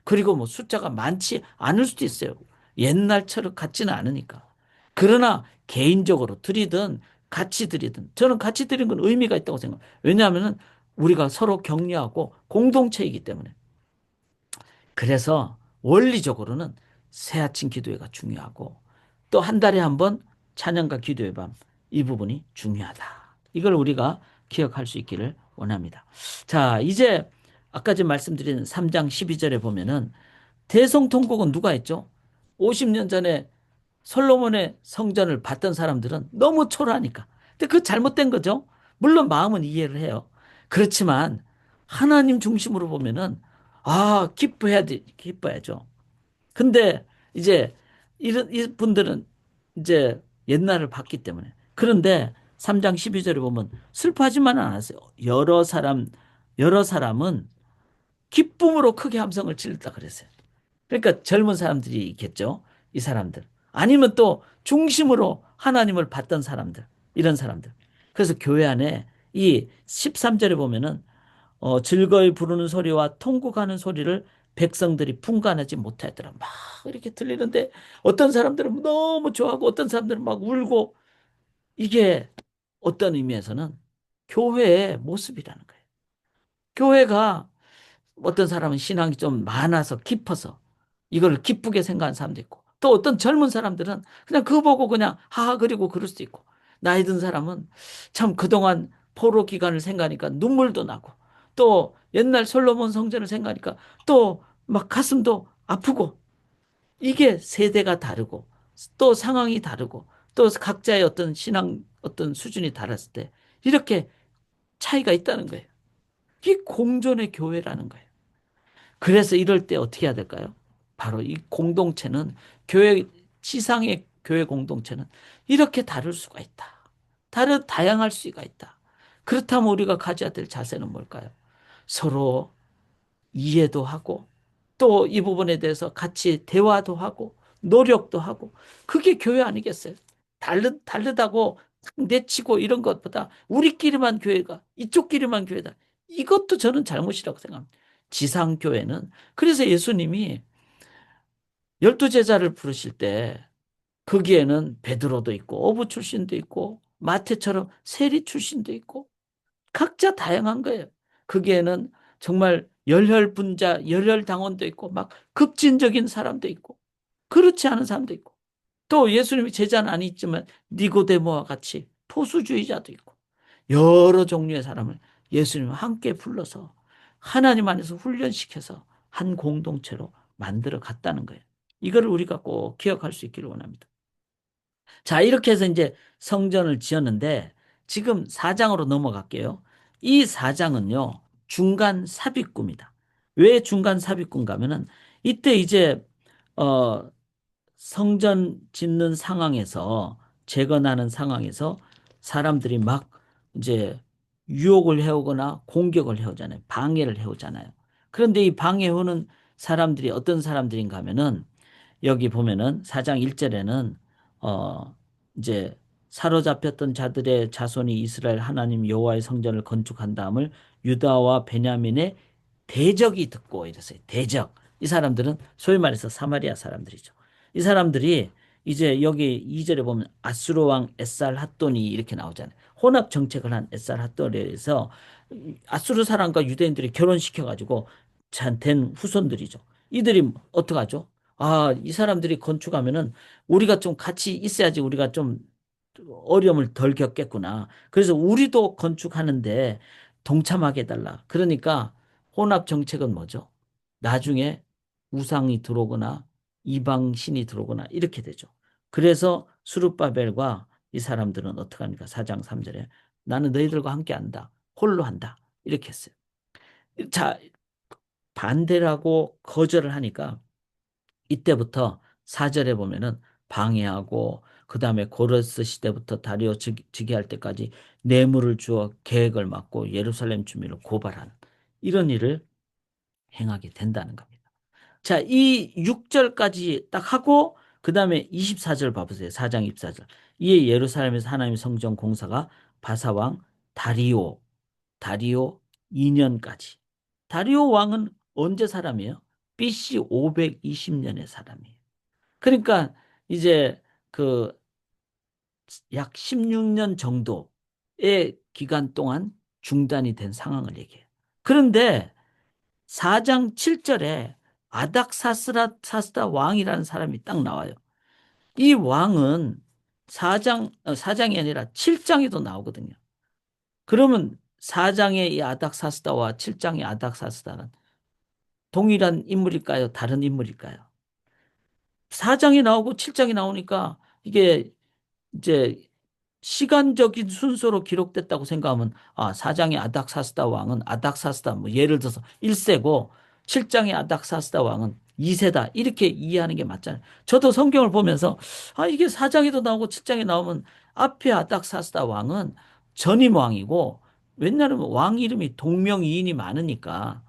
그리고 뭐 숫자가 많지 않을 수도 있어요. 옛날처럼 같지는 않으니까. 그러나 개인적으로 드리든 같이 드리든 저는 같이 드리는 건 의미가 있다고 생각해요. 왜냐하면 우리가 서로 격려하고 공동체이기 때문에. 그래서 원리적으로는 새아침 기도회가 중요하고 또 한 달에 한 번 찬양과 기도회 밤 이 부분이 중요하다. 이걸 우리가 기억할 수 있기를 원합니다. 자, 이제 아까 전 말씀드린 3장 12절에 보면은 대성통곡은 누가 했죠? 50년 전에 솔로몬의 성전을 봤던 사람들은 너무 초라하니까. 근데 그 잘못된 거죠. 물론 마음은 이해를 해요. 그렇지만 하나님 중심으로 보면은 기뻐야죠. 근데 이제 이 분들은 이제 옛날을 봤기 때문에. 그런데 3장 12절에 보면 슬퍼하지만은 않았어요. 여러 사람은 기쁨으로 크게 함성을 지르다 그랬어요. 그러니까 젊은 사람들이 있겠죠. 이 사람들. 아니면 또 중심으로 하나님을 봤던 사람들. 이런 사람들. 그래서 교회 안에 이 13절에 보면은 즐거이 부르는 소리와 통곡하는 소리를 백성들이 분간하지 못하더라. 막 이렇게 들리는데 어떤 사람들은 너무 좋아하고 어떤 사람들은 막 울고 이게 어떤 의미에서는 교회의 모습이라는 거예요. 교회가 어떤 사람은 신앙이 좀 많아서 깊어서 이걸 기쁘게 생각하는 사람도 있고 또 어떤 젊은 사람들은 그냥 그거 보고 그냥 하하 그리고 그럴 수도 있고 나이 든 사람은 참 그동안 포로 기간을 생각하니까 눈물도 나고 또 옛날 솔로몬 성전을 생각하니까 또 막 가슴도 아프고 이게 세대가 다르고 또 상황이 다르고 또 각자의 어떤 신앙 어떤 수준이 달랐을 때 이렇게 차이가 있다는 거예요. 이게 공존의 교회라는 거예요. 그래서 이럴 때 어떻게 해야 될까요? 바로 이 공동체는 교회, 지상의 교회 공동체는 이렇게 다를 수가 있다. 다양할 수가 있다. 그렇다면 우리가 가져야 될 자세는 뭘까요? 서로 이해도 하고 또 이 부분에 대해서 같이 대화도 하고 노력도 하고 그게 교회 아니겠어요? 다르다고 내치고 이런 것보다 우리끼리만 교회가 이쪽끼리만 교회다. 이것도 저는 잘못이라고 생각합니다. 지상교회는 그래서 예수님이 열두 제자를 부르실 때 거기에는 베드로도 있고 어부 출신도 있고 마태처럼 세리 출신도 있고 각자 다양한 거예요. 거기에는 정말 열혈분자, 열혈당원도 있고 막 급진적인 사람도 있고 그렇지 않은 사람도 있고 또 예수님이 제자는 아니지만 니고데모와 같이 포수주의자도 있고 여러 종류의 사람을 예수님은 함께 불러서 하나님 안에서 훈련시켜서 한 공동체로 만들어 갔다는 거예요. 이거를 우리가 꼭 기억할 수 있기를 원합니다. 자, 이렇게 해서 이제 성전을 지었는데 지금 4장으로 넘어갈게요. 이 4장은요, 중간 삽입구입니다. 왜 중간 삽입구인가 하면은 이때 이제 어 성전 짓는 상황에서 재건하는 상황에서 사람들이 막 이제 유혹을 해오거나 공격을 해오잖아요. 방해를 해오잖아요. 그런데 이 방해오는 사람들이 어떤 사람들인가 하면은 여기 보면은 4장 1절에는 어 이제 사로잡혔던 자들의 자손이 이스라엘 하나님 여호와의 성전을 건축한 다음을 유다와 베냐민의 대적이 듣고 이랬어요. 대적. 이 사람들은 소위 말해서 사마리아 사람들이죠. 이 사람들이 이제 여기 2절에 보면 아수르 왕 에살 핫돈이 이렇게 나오잖아요. 혼합 정책을 한 에살 핫돈에서 아수르 사람과 유대인들이 결혼시켜 가지고 된 후손들이죠. 이들이 어떡하죠? 아, 이 사람들이 건축하면은 우리가 좀 같이 있어야지 우리가 좀 어려움을 덜 겪겠구나. 그래서 우리도 건축하는데 동참하게 해달라. 그러니까 혼합 정책은 뭐죠? 나중에 우상이 들어오거나 이방 신이 들어오거나 이렇게 되죠. 그래서 수룹바벨과 이 사람들은 어떻게 합니까? 4장 3절에 나는 너희들과 함께 한다. 홀로 한다. 이렇게 했어요. 자, 반대를 하고 거절을 하니까 이때부터 4절에 보면은 방해하고 그다음에 고레스 시대부터 다리오 즉위할 때까지 뇌물을 주어 계획을 막고 예루살렘 주민을 고발하는 이런 일을 행하게 된다는 겁니다. 자, 이 6절까지 딱 하고 그다음에 24절 봐보세요. 4장 24절. 이에 예루살렘에서 하나님의 성전 공사가 바사왕 다리오 2년까지. 다리오 왕은 언제 사람이에요? BC 520년의 사람이에요. 그러니까 이제 그 약 16년 정도의 기간 동안 중단이 된 상황을 얘기해요. 그런데 4장 7절에 사스다 왕이라는 사람이 딱 나와요. 이 왕은 4장이 아니라 7장에도 나오거든요. 그러면 4장의 이 아닥사스다와 7장의 아닥사스다는 동일한 인물일까요? 다른 인물일까요? 4장이 나오고 7장이 나오니까 이게 이제 시간적인 순서로 기록됐다고 생각하면 아, 4장의 아닥사스다 왕은 아닥사스다 뭐 예를 들어서 1세고 7장의 아닥사스다 왕은 2세다. 이렇게 이해하는 게 맞잖아요. 저도 성경을 보면서 아, 이게 4장에도 나오고 7장에 나오면 앞에 아닥사스다 왕은 전임 왕이고 왜냐하면 왕 이름이 동명이인이 많으니까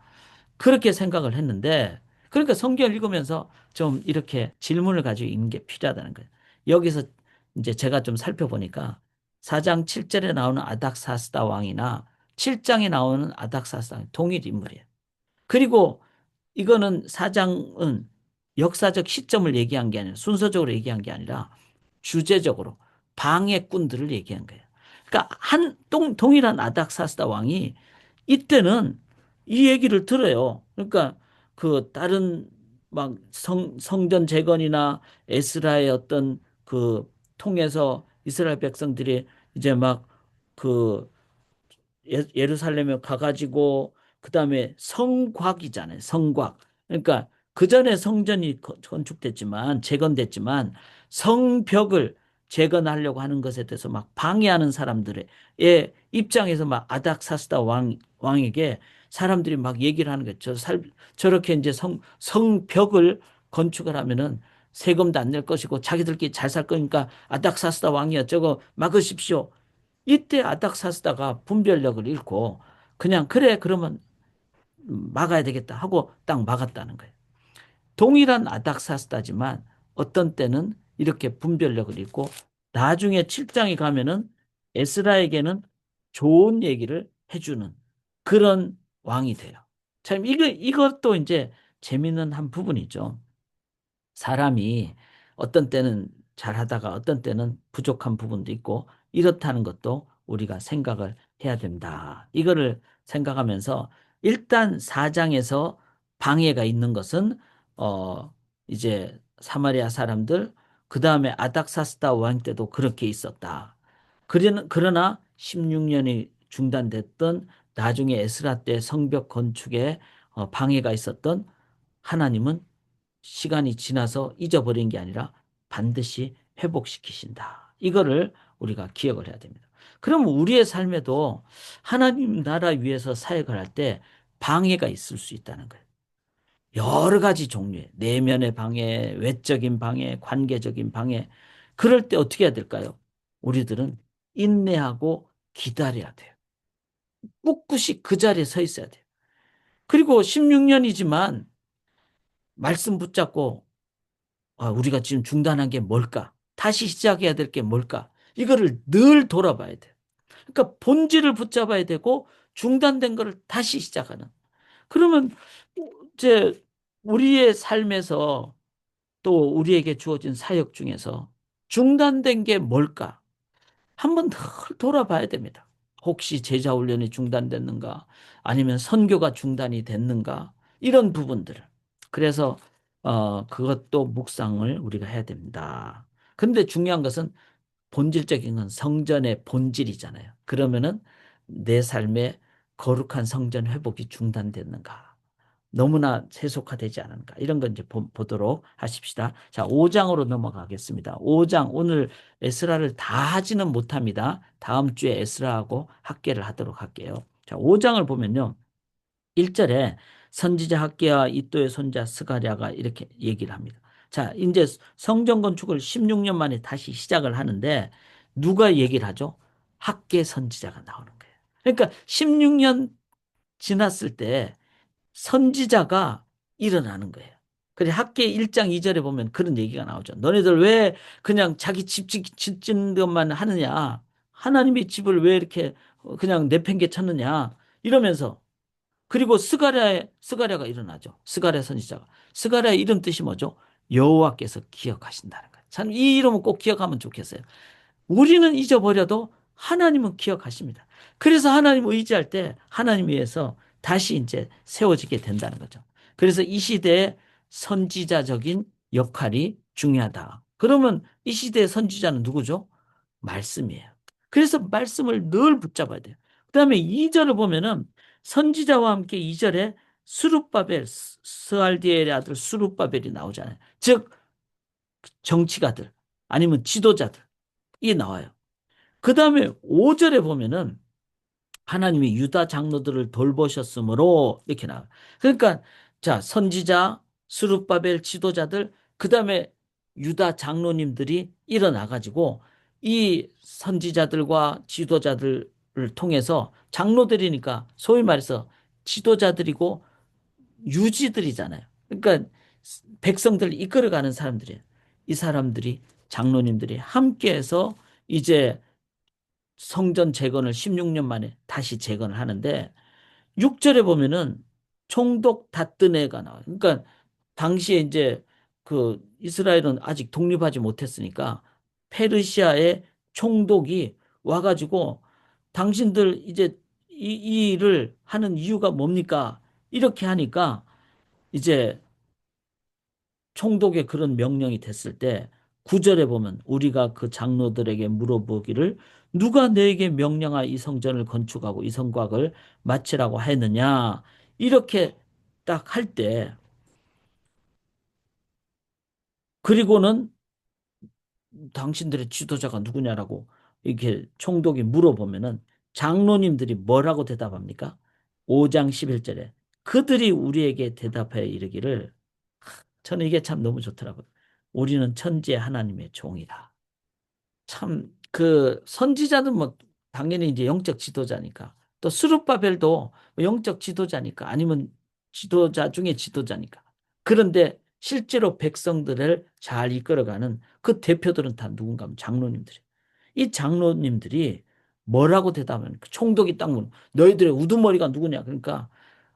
그렇게 생각을 했는데, 그러니까 성경을 읽으면서 좀 이렇게 질문을 가지고 읽는 게 필요하다는 거예요. 여기서 이제 제가 좀 살펴보니까 4장 7절에 나오는 아닥사스다 왕이나 7장에 나오는 아닥사스다 왕이 동일 인물이에요. 그리고 이거는 4장은 역사적 시점을 얘기한 게 아니라 순서적으로 얘기한 게 아니라 주제적으로 방해꾼들을 얘기한 거예요. 그러니까 동일한 아닥사스다 왕이 이때는 이 얘기를 들어요. 그러니까 그 다른 막 성전 재건이나 에스라의 어떤 그 통해서 이스라엘 백성들이 이제 막 그 예루살렘에 가가지고 그다음에 성곽이잖아요. 성곽. 그러니까 그 전에 성전이 건축됐지만 재건됐지만 성벽을 재건하려고 하는 것에 대해서 막 방해하는 사람들의 입장에서 막 아닥사스다 왕에게 사람들이 막 얘기를 하는 거죠. 저렇게 이제 성벽을 건축을 하면은 세금도 안 낼 것이고 자기들끼리 잘 살 거니까 아닥사스다 왕이 어쩌고 막으십시오. 이때 아닥사스다가 분별력을 잃고 그냥 그래 그러면 막아야 되겠다 하고 딱 막았다는 거예요. 동일한 아닥사스다지만 어떤 때는 이렇게 분별력을 잃고 나중에 7장에 가면은 에스라에게는 좋은 얘기를 해주는 그런 왕이 돼요. 참 이것도 이제 재밌는 한 부분이죠. 사람이 어떤 때는 잘하다가 어떤 때는 부족한 부분도 있고 이렇다는 것도 우리가 생각을 해야 된다. 이거를 생각하면서 일단 4장에서 방해가 있는 것은 어 이제 사마리아 사람들 그다음에 아닥사스다 왕 때도 그렇게 있었다. 그러나 16년이 중단됐던 나중에 에스라 때 성벽 건축에 방해가 있었던 하나님은 시간이 지나서 잊어버린 게 아니라 반드시 회복시키신다. 이거를 우리가 기억을 해야 됩니다. 그럼 우리의 삶에도 하나님 나라 위해서 사역을 할 때 방해가 있을 수 있다는 거예요. 여러 가지 종류의 내면의 방해, 외적인 방해, 관계적인 방해. 그럴 때 어떻게 해야 될까요? 우리들은 인내하고 기다려야 돼요. 꿋꿋이 그 자리에 서 있어야 돼요. 그리고 16년이지만 말씀 붙잡고 우리가 지금 중단한 게 뭘까? 다시 시작해야 될 게 뭘까? 이거를 늘 돌아봐야 돼요. 그러니까 본질을 붙잡아야 되고 중단된 거를 다시 시작하는. 그러면 이제 우리의 삶에서 또 우리에게 주어진 사역 중에서 중단된 게 뭘까? 한번 늘 돌아봐야 됩니다. 혹시 제자 훈련이 중단됐는가? 아니면 선교가 중단이 됐는가? 이런 부분들을. 그래서 그것도 묵상을 우리가 해야 됩니다. 근데 중요한 것은 본질적인 건 성전의 본질이잖아요. 그러면은 내 삶에 거룩한 성전 회복이 중단됐는가? 너무나 세속화되지 않은가 이런 건 이제 보도록 하십시다. 자, 5장으로 넘어가겠습니다. 5장 오늘 에스라를 다 하지는 못합니다. 다음 주에 에스라하고 학계를 하도록 할게요. 자, 5장을 보면요. 1절에 선지자 학계와 이도의 손자 스가랴가 이렇게 얘기를 합니다. 자, 이제 성전 건축을 16년 만에 다시 시작을 하는데 누가 얘기를 하죠? 학계 선지자가 나오는 거예요. 그러니까 16년 지났을 때 선지자가 일어나는 거예요. 그래 학계 1장 2절에 보면 그런 얘기가 나오죠. 너네들 왜 그냥 자기 집 짓는 것만 하느냐? 하나님의 집을 왜 이렇게 그냥 내팽개쳤느냐? 이러면서 그리고 스가랴가 일어나죠. 스가랴 선지자가. 스가랴의 이름 뜻이 뭐죠? 여호와께서 기억하신다는 거예요. 참 이 이름은 꼭 기억하면 좋겠어요. 우리는 잊어버려도 하나님은 기억하십니다. 그래서 하나님 의지할 때 하나님 위해서 다시 이제 세워지게 된다는 거죠. 그래서 이 시대의 선지자적인 역할이 중요하다. 그러면 이 시대의 선지자는 누구죠? 말씀이에요. 그래서 말씀을 늘 붙잡아야 돼요. 그다음에 2절을 보면은 선지자와 함께 2절에 수룹바벨, 스알디엘의 아들 수룹바벨이 나오잖아요. 즉 정치가들 아니면 지도자들이 나와요. 그 다음에 5절에 보면은 하나님이 유다 장로들을 돌보셨으므로 이렇게 나와요. 그러니까 자 선지자, 스룹바벨 지도자들 그 다음에 유다 장로님들이 일어나 가지고 이 선지자들과 지도자들을 통해서 장로들이니까 소위 말해서 지도자들이고 유지들이잖아요. 그러니까 백성들을 이끌어가는 사람들이에요. 이 사람들이 장로님들이 함께해서 이제 성전 재건을 16년 만에 다시 재건을 하는데 6절에 보면은 총독 다뜨네가 나와요. 그러니까 당시에 이제 그 이스라엘은 아직 독립하지 못했으니까 페르시아의 총독이 와가지고 당신들 이제 이 일을 하는 이유가 뭡니까? 이렇게 하니까 이제 총독의 그런 명령이 됐을 때 9절에 보면 우리가 그 장로들에게 물어보기를 누가 너에게 명령하여 이 성전을 건축하고 이 성곽을 마치라고 했느냐. 이렇게 딱 할 때, 그리고는 당신들의 지도자가 누구냐라고 이렇게 총독이 물어보면은 장로님들이 뭐라고 대답합니까? 5장 11절에 그들이 우리에게 대답하여 이르기를, 저는 이게 참 너무 좋더라고요. 우리는 천지의 하나님의 종이다. 참, 그 선지자는 뭐 당연히 이제 영적 지도자니까, 또 스룹바벨도 뭐 영적 지도자니까, 아니면 지도자 중에 지도자니까. 그런데 실제로 백성들을 잘 이끌어가는 그 대표들은 다 누군가 하면 장로님들이. 이 장로님들이 뭐라고 대답하면, 그 총독이 딱 묻는, 너희들의 우두머리가 누구냐? 그러니까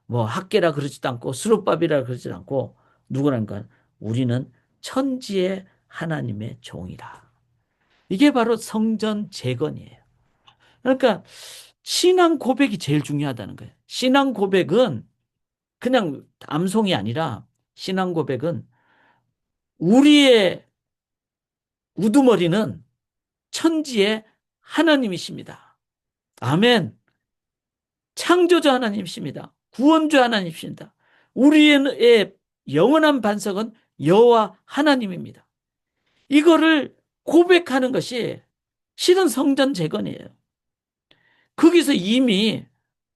뭐 학계라 그러지도 않고 스룹바벨이라 그러지도 않고, 누구라니까, 우리는 천지의 하나님의 종이라. 이게 바로 성전 재건이에요. 그러니까 신앙 고백이 제일 중요하다는 거예요. 신앙 고백은 그냥 암송이 아니라, 신앙 고백은 우리의 우두머리는 천지의 하나님이십니다. 아멘. 창조자 하나님이십니다. 구원주 하나님이십니다. 우리의 영원한 반석은 여호와 하나님입니다. 이거를 고백하는 것이 실은 성전 재건이에요. 거기서 이미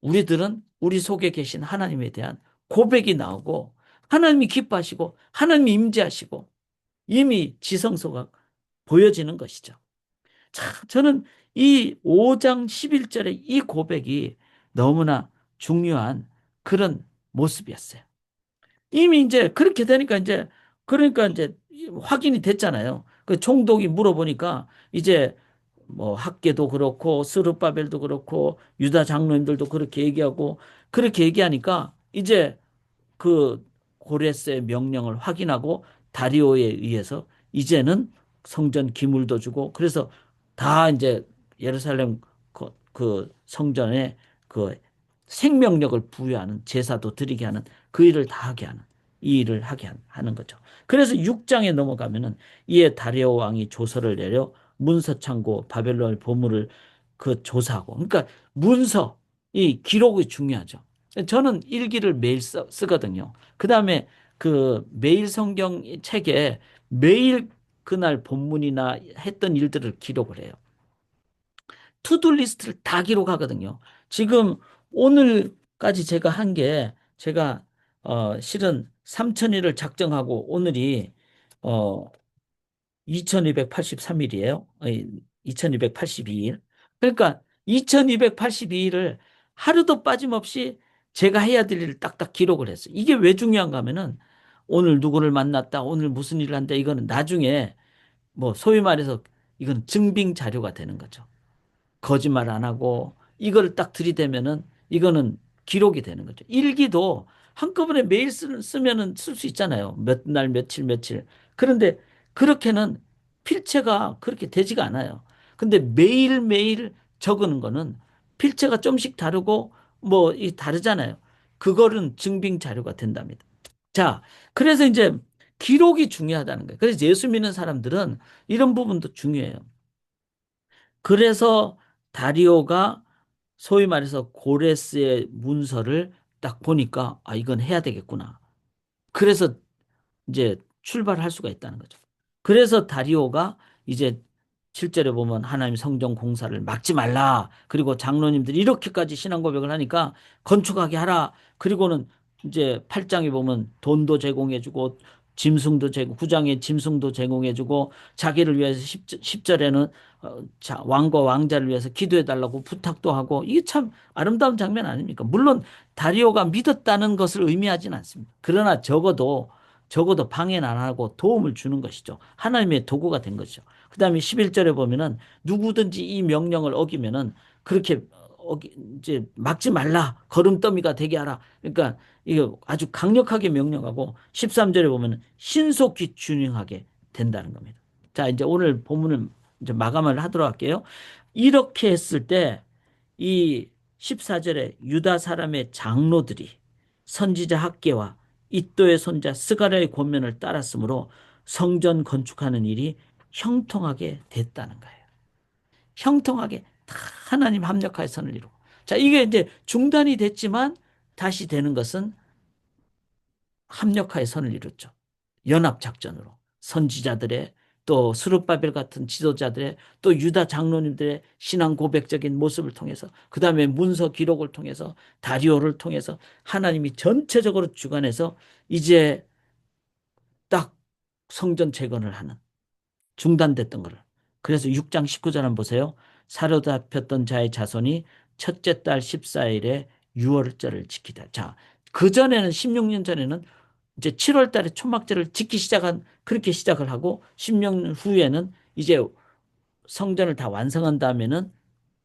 우리들은 우리 속에 계신 하나님에 대한 고백이 나오고, 하나님이 기뻐하시고 하나님이 임재하시고 이미 지성소가 보여지는 것이죠. 참, 저는 이 5장 11절의 이 고백이 너무나 중요한 그런 모습이었어요. 이미 이제 그렇게 되니까 이제, 그러니까 이제 확인이 됐잖아요. 그 총독이 물어보니까 이제 뭐 학계도 그렇고 스룹바벨도 그렇고 유다 장로님들도 그렇게 얘기하고, 그렇게 얘기하니까 이제 그 고레스의 명령을 확인하고 다리오에 의해서 이제는 성전 기물도 주고, 그래서 다 이제 예루살렘 그 성전에 그 생명력을 부여하는 제사도 드리게 하는, 그 일을 다 하게 하는, 이 일을 하게 하는 거죠. 그래서 6장에 넘어가면은 이에 다리오 왕이 조서를 내려 문서 창고 바벨론 보물을 그 조사하고, 그러니까 문서, 이 기록이 중요하죠. 저는 일기를 매일 쓰거든요. 그 다음에 그 매일 성경 책에 매일 그날 본문이나 했던 일들을 기록을 해요. 투두 리스트를 다 기록하거든요. 지금 오늘까지 제가 한 게, 제가 실은 3천일을 작정하고 오늘이 어 2283일이에요. 2282일. 그러니까 2282일을 하루도 빠짐없이 제가 해야 될 일을 딱딱 기록을 했어요. 이게 왜 중요한가 하면은, 오늘 누구를 만났다, 오늘 무슨 일을 한다, 이거는 나중에 뭐 소위 말해서 이건 증빙 자료가 되는 거죠. 거짓말 안 하고 이걸 딱 들이대면은 이거는 기록이 되는 거죠. 일기도 한꺼번에 매일 쓰면은 쓸 수 있잖아요. 몇 날, 며칠, 며칠. 그런데 그렇게는 필체가 그렇게 되지가 않아요. 근데 매일매일 적는 거는 필체가 좀씩 다르고 뭐 이 다르잖아요. 그거는 증빙 자료가 된답니다. 자, 그래서 이제 기록이 중요하다는 거예요. 그래서 예수 믿는 사람들은 이런 부분도 중요해요. 그래서 다리오가 소위 말해서 고레스의 문서를 딱 보니까, 아, 이건 해야 되겠구나. 그래서 이제 출발할 수가 있다는 거죠. 그래서 다리오가 이제 7절에 보면 하나님 성전 공사를 막지 말라. 그리고 장로님들이 이렇게까지 신앙 고백을 하니까 건축하게 하라. 그리고는 이제 8장에 보면 돈도 제공해주고 짐승도 제공, 9장에 짐승도 제공해주고, 자기를 위해서 10절에는 왕과 왕자를 위해서 기도해달라고 부탁도 하고, 이게 참 아름다운 장면 아닙니까? 물론 다리오가 믿었다는 것을 의미하지는 않습니다. 그러나 적어도 방해는 안 하고 도움을 주는 것이죠. 하나님의 도구가 된 것이죠. 그 다음에 11절에 보면은 누구든지 이 명령을 어기면은 그렇게 이제 막지 말라. 걸음더미가 되게 하라. 그러니까 이거 아주 강력하게 명령하고, 13절에 보면은 신속히 준행하게 된다는 겁니다. 자, 이제 오늘 본문을 이제 마감을 하도록 할게요. 이렇게 했을 때 이 14절에 유다 사람의 장로들이 선지자 학계와 이도의 손자 스가랴의 권면을 따랐으므로 성전 건축하는 일이 형통하게 됐다는 거예요. 형통하게 다 하나님 합력하여 선을 이루고. 자, 이게 이제 중단이 됐지만 다시 되는 것은 합력하여 선을 이뤘죠. 연합작전으로. 선지자들의 또 스룹바벨 같은 지도자들의 또 유다 장로님들의 신앙 고백적인 모습을 통해서 그 다음에 문서 기록을 통해서 다리오를 통해서 하나님이 전체적으로 주관해서 이제 딱 성전 재건을 하는 중단됐던 거를. 그래서 6장 19절 한번 보세요. 사로잡혔던 자의 자손이 첫째 달 14일에 유월절을 지키다. 자, 그전에는 16년 전에는 이제 7월 달에 초막절을 지키 시작한 그렇게 시작을 하고 10년 후에는 이제 성전을 다 완성한 다음에는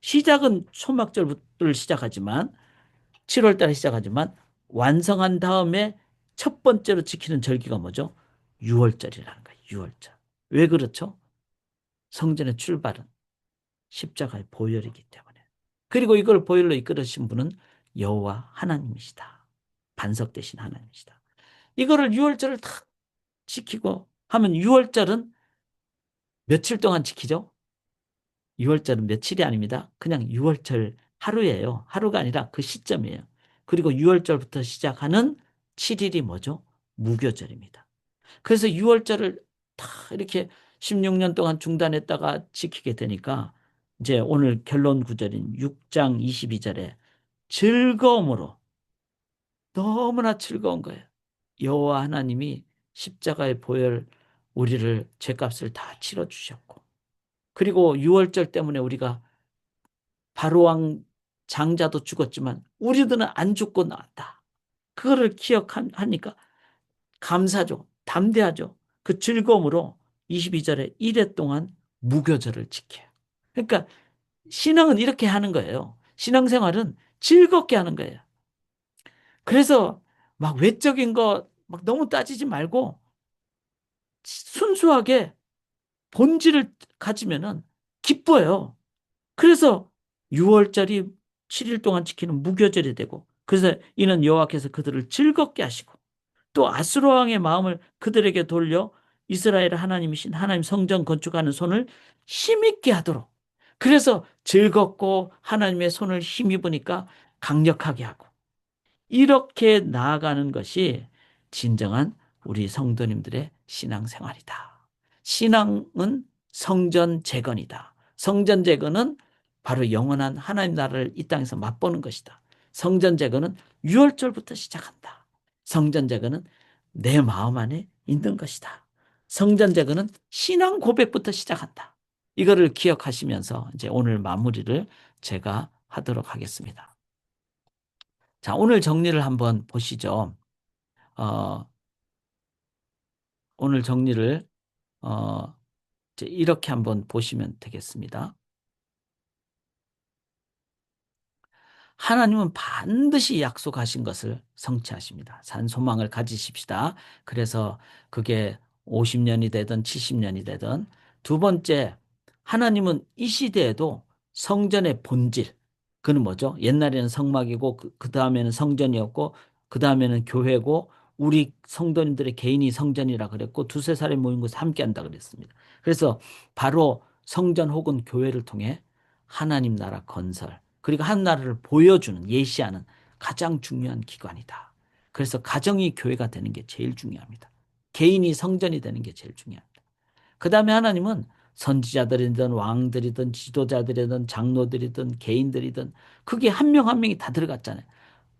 시작은 초막절부터 시작하지만 7월 달에 시작하지만 완성한 다음에 첫 번째로 지키는 절기가 뭐죠? 6월절이라는 거예요. 6월절. 왜 그렇죠? 성전의 출발은 십자가의 보혈이기 때문에. 그리고 이걸 보혈로 이끌으신 분은 여호와 하나님이시다. 반석 되신 하나님이시다. 이거를 6월절을 다 지키고 하면 6월절은 며칠 동안 지키죠? 6월절은 며칠이 아닙니다. 그냥 6월절 하루예요. 하루가 아니라 그 시점이에요. 그리고 6월절부터 시작하는 7일이 뭐죠? 무교절입니다. 그래서 6월절을 다 이렇게 16년 동안 중단했다가 지키게 되니까 이제 오늘 결론 구절인 6장 22절에 즐거움으로 너무나 즐거운 거예요. 여호와 하나님이 십자가의 보혈 우리를 죄값을 다 치러 주셨고 그리고 6월절 때문에 우리가 바로왕 장자도 죽었지만 우리들은 안 죽고 나왔다. 그거를 기억하니까 감사죠. 담대하죠. 그 즐거움으로 22절에 1회 동안 무교절을 지켜요. 그러니까 신앙은 이렇게 하는 거예요. 신앙생활은 즐겁게 하는 거예요. 그래서 막 외적인 거 막 너무 따지지 말고 순수하게 본질을 가지면은 기뻐요. 그래서 6월절이 7일 동안 지키는 무교절이 되고 그래서 이는 여호와께서 그들을 즐겁게 하시고 또 아수르 왕의 마음을 그들에게 돌려 이스라엘 하나님이신 하나님 성전 건축하는 손을 힘있게 하도록 그래서 즐겁고 하나님의 손을 힘입으니까 강력하게 하고 이렇게 나아가는 것이 진정한 우리 성도님들의 신앙생활이다. 신앙은 성전 재건이다. 성전 재건은 바로 영원한 하나님 나라를 이 땅에서 맛보는 것이다. 성전 재건은 6월절부터 시작한다. 성전 재건은 내 마음 안에 있는 것이다. 성전 재건은 신앙 고백부터 시작한다. 이거를 기억하시면서 이제 오늘 마무리를 제가 하도록 하겠습니다. 자, 오늘 정리를 한번 보시죠. 어, 오늘 정리를 어, 이제 이렇게 한번 보시면 되겠습니다. 하나님은 반드시 약속하신 것을 성취하십니다. 산 소망을 가지십시다. 그래서 그게 50년이 되든 70년이 되든 두 번째, 하나님은 이 시대에도 성전의 본질, 그는 뭐죠? 옛날에는 성막이고 그 다음에는 성전이었고 그 다음에는 교회고 우리 성도님들의 개인이 성전이라 그랬고 두세 사람이 모인 곳에 함께 한다 그랬습니다. 그래서 바로 성전 혹은 교회를 통해 하나님 나라 건설 그리고 한 나라를 보여주는 예시하는 가장 중요한 기관이다. 그래서 가정이 교회가 되는 게 제일 중요합니다. 개인이 성전이 되는 게 제일 중요합니다. 그 다음에 하나님은 선지자들이든 왕들이든 지도자들이든 장로들이든 개인들이든 그게 한 명 한 명이 다 들어갔잖아요.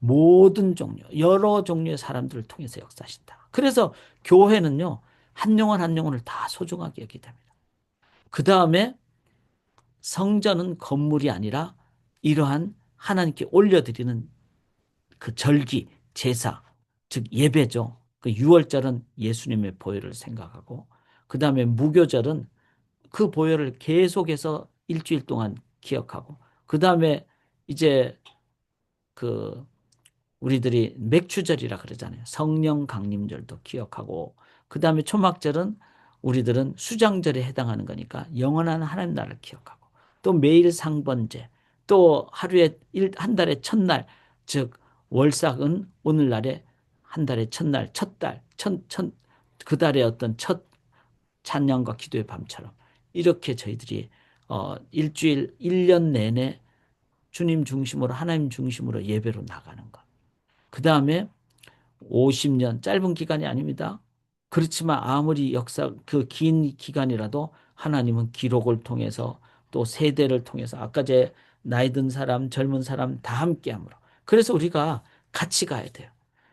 모든 종류, 여러 종류의 사람들을 통해서 역사하신다. 그래서 교회는요, 한 영혼 한 영혼을 다 소중하게 여기게 됩니다. 그 다음에 성전은 건물이 아니라 이러한 하나님께 올려드리는 그 절기, 제사, 즉 예배죠. 그 6월절은 예수님의 보혈을 생각하고 그 다음에 무교절은 그 보혈을 계속해서 일주일 동안 기억하고 그 다음에 이제 그 우리들이 맥추절이라 그러잖아요. 성령 강림절도 기억하고 그다음에 초막절은 우리들은 수장절에 해당하는 거니까 영원한 하나님 나라를 기억하고 또 매일 상번제 또 하루에 한 달의 첫날 즉 월삭은 오늘날에 한 달의 첫날 첫달 그 달의 어떤 첫 찬양과 기도의 밤처럼 이렇게 저희들이 일주일, 1년 내내 주님 중심으로 하나님 중심으로 예배로 나가는 것. 그 다음에 50년 짧은 기간이 아닙니다. 그렇지만 아무리 역사 그 긴 기간이라도 하나님은 기록을 통해서 또 세대를 통해서 아까 제 나이 든 사람 젊은 사람 다 함께함으로 그래서 우리가 같이 가야 돼요.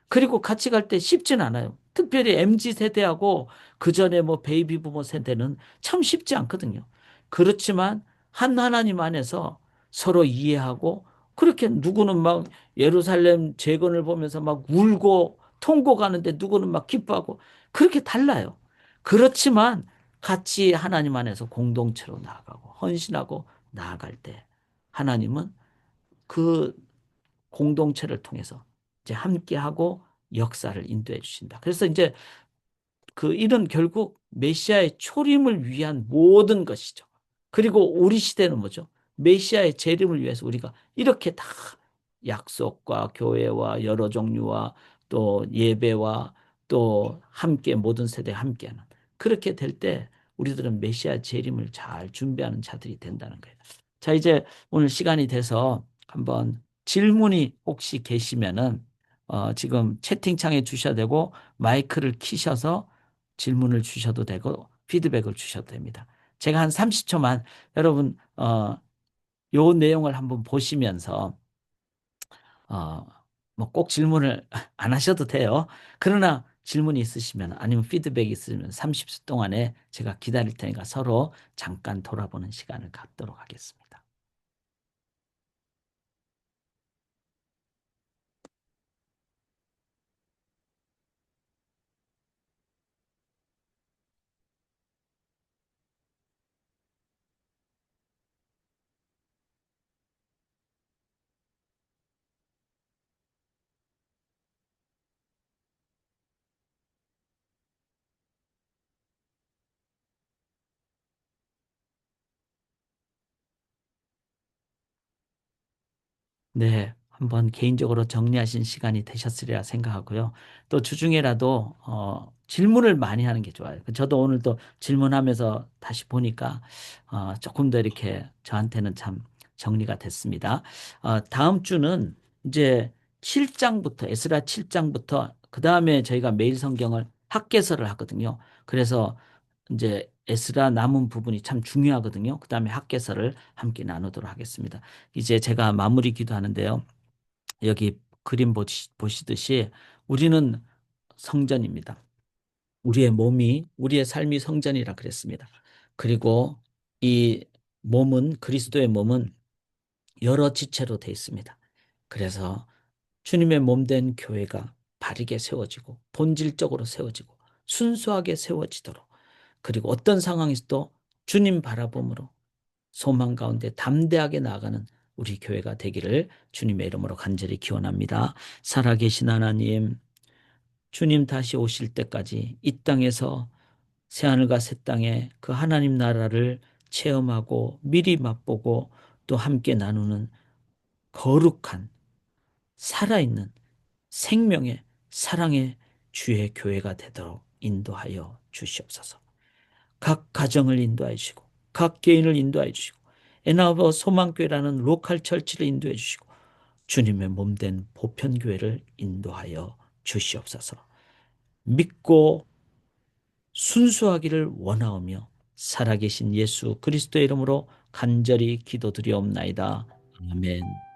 그리고 같이 갈 때 쉽진 않아요. 특별히 MZ 세대하고 그 전에 뭐 베이비 부모 세대는 참 쉽지 않거든요. 그렇지만 한 하나님 안에서 서로 이해하고 그렇게 누구는 막 예루살렘 재건을 보면서 막 울고 통곡하는데 누구는 막 기뻐하고 그렇게 달라요. 그렇지만 같이 하나님 안에서 공동체로 나아가고 헌신하고 나아갈 때 하나님은 그 공동체를 통해서 이제 함께하고 역사를 인도해 주신다. 그래서 이제 그 일은 결국 메시아의 초림을 위한 모든 것이죠. 그리고 우리 시대는 뭐죠? 메시아의 재림을 위해서 우리가 이렇게 다 약속과 교회와 여러 종류와 또 예배와 또 함께 모든 세대 함께하는 그렇게 될 때 우리들은 메시아 재림을 잘 준비하는 자들이 된다는 거예요. 자, 이제 오늘 시간이 돼서 한번 질문이 혹시 계시면은 지금 채팅창에 주셔도 되고 마이크를 키셔서 질문을 주셔도 되고 피드백을 주셔도 됩니다. 제가 한 30초만 여러분 요 내용을 한번 보시면서 어, 뭐 꼭 질문을 안 하셔도 돼요. 그러나 질문이 있으시면 아니면 피드백이 있으면 30초 동안에 제가 기다릴 테니까 서로 잠깐 돌아보는 시간을 갖도록 하겠습니다. 네, 한번 개인적으로 정리하신 시간이 되셨으리라 생각하고요. 또 주중에라도 질문을 많이 하는 게 좋아요. 저도 오늘 또 질문하면서 다시 보니까 조금 더 이렇게 저한테는 참 정리가 됐습니다. 다음 주는 이제 7장부터 에스라 7장부터 그 다음에 저희가 매일 성경을 학개설을 하거든요. 그래서 이제 에스라 남은 부분이 참 중요하거든요. 그 다음에 학개설을 함께 나누도록 하겠습니다. 이제 제가 마무리 기도하는데요. 여기 그림 보시듯이 우리는 성전입니다. 우리의 몸이, 우리의 삶이 성전이라 그랬습니다. 그리고 이 몸은, 그리스도의 몸은 여러 지체로 되어 있습니다. 그래서 주님의 몸된 교회가 바르게 세워지고, 본질적으로 세워지고, 순수하게 세워지도록, 그리고 어떤 상황에서도 주님 바라봄으로 소망 가운데 담대하게 나아가는 우리 교회가 되기를 주님의 이름으로 간절히 기원합니다. 살아계신 하나님, 주님 다시 오실 때까지 이 땅에서 새하늘과 새 땅에 그 하나님 나라를 체험하고 미리 맛보고 또 함께 나누는 거룩한 살아있는 생명의 사랑의 주의 교회가 되도록 인도하여 주시옵소서. 각 가정을 인도해 주시고 각 개인을 인도해 주시고 에나버 소망교회라는 로컬 철치를 인도해 주시고 주님의 몸된 보편교회를 인도하여 주시옵소서. 믿고 순수하기를 원하오며 살아계신 예수 그리스도의 이름으로 간절히 기도드리옵나이다. 아멘.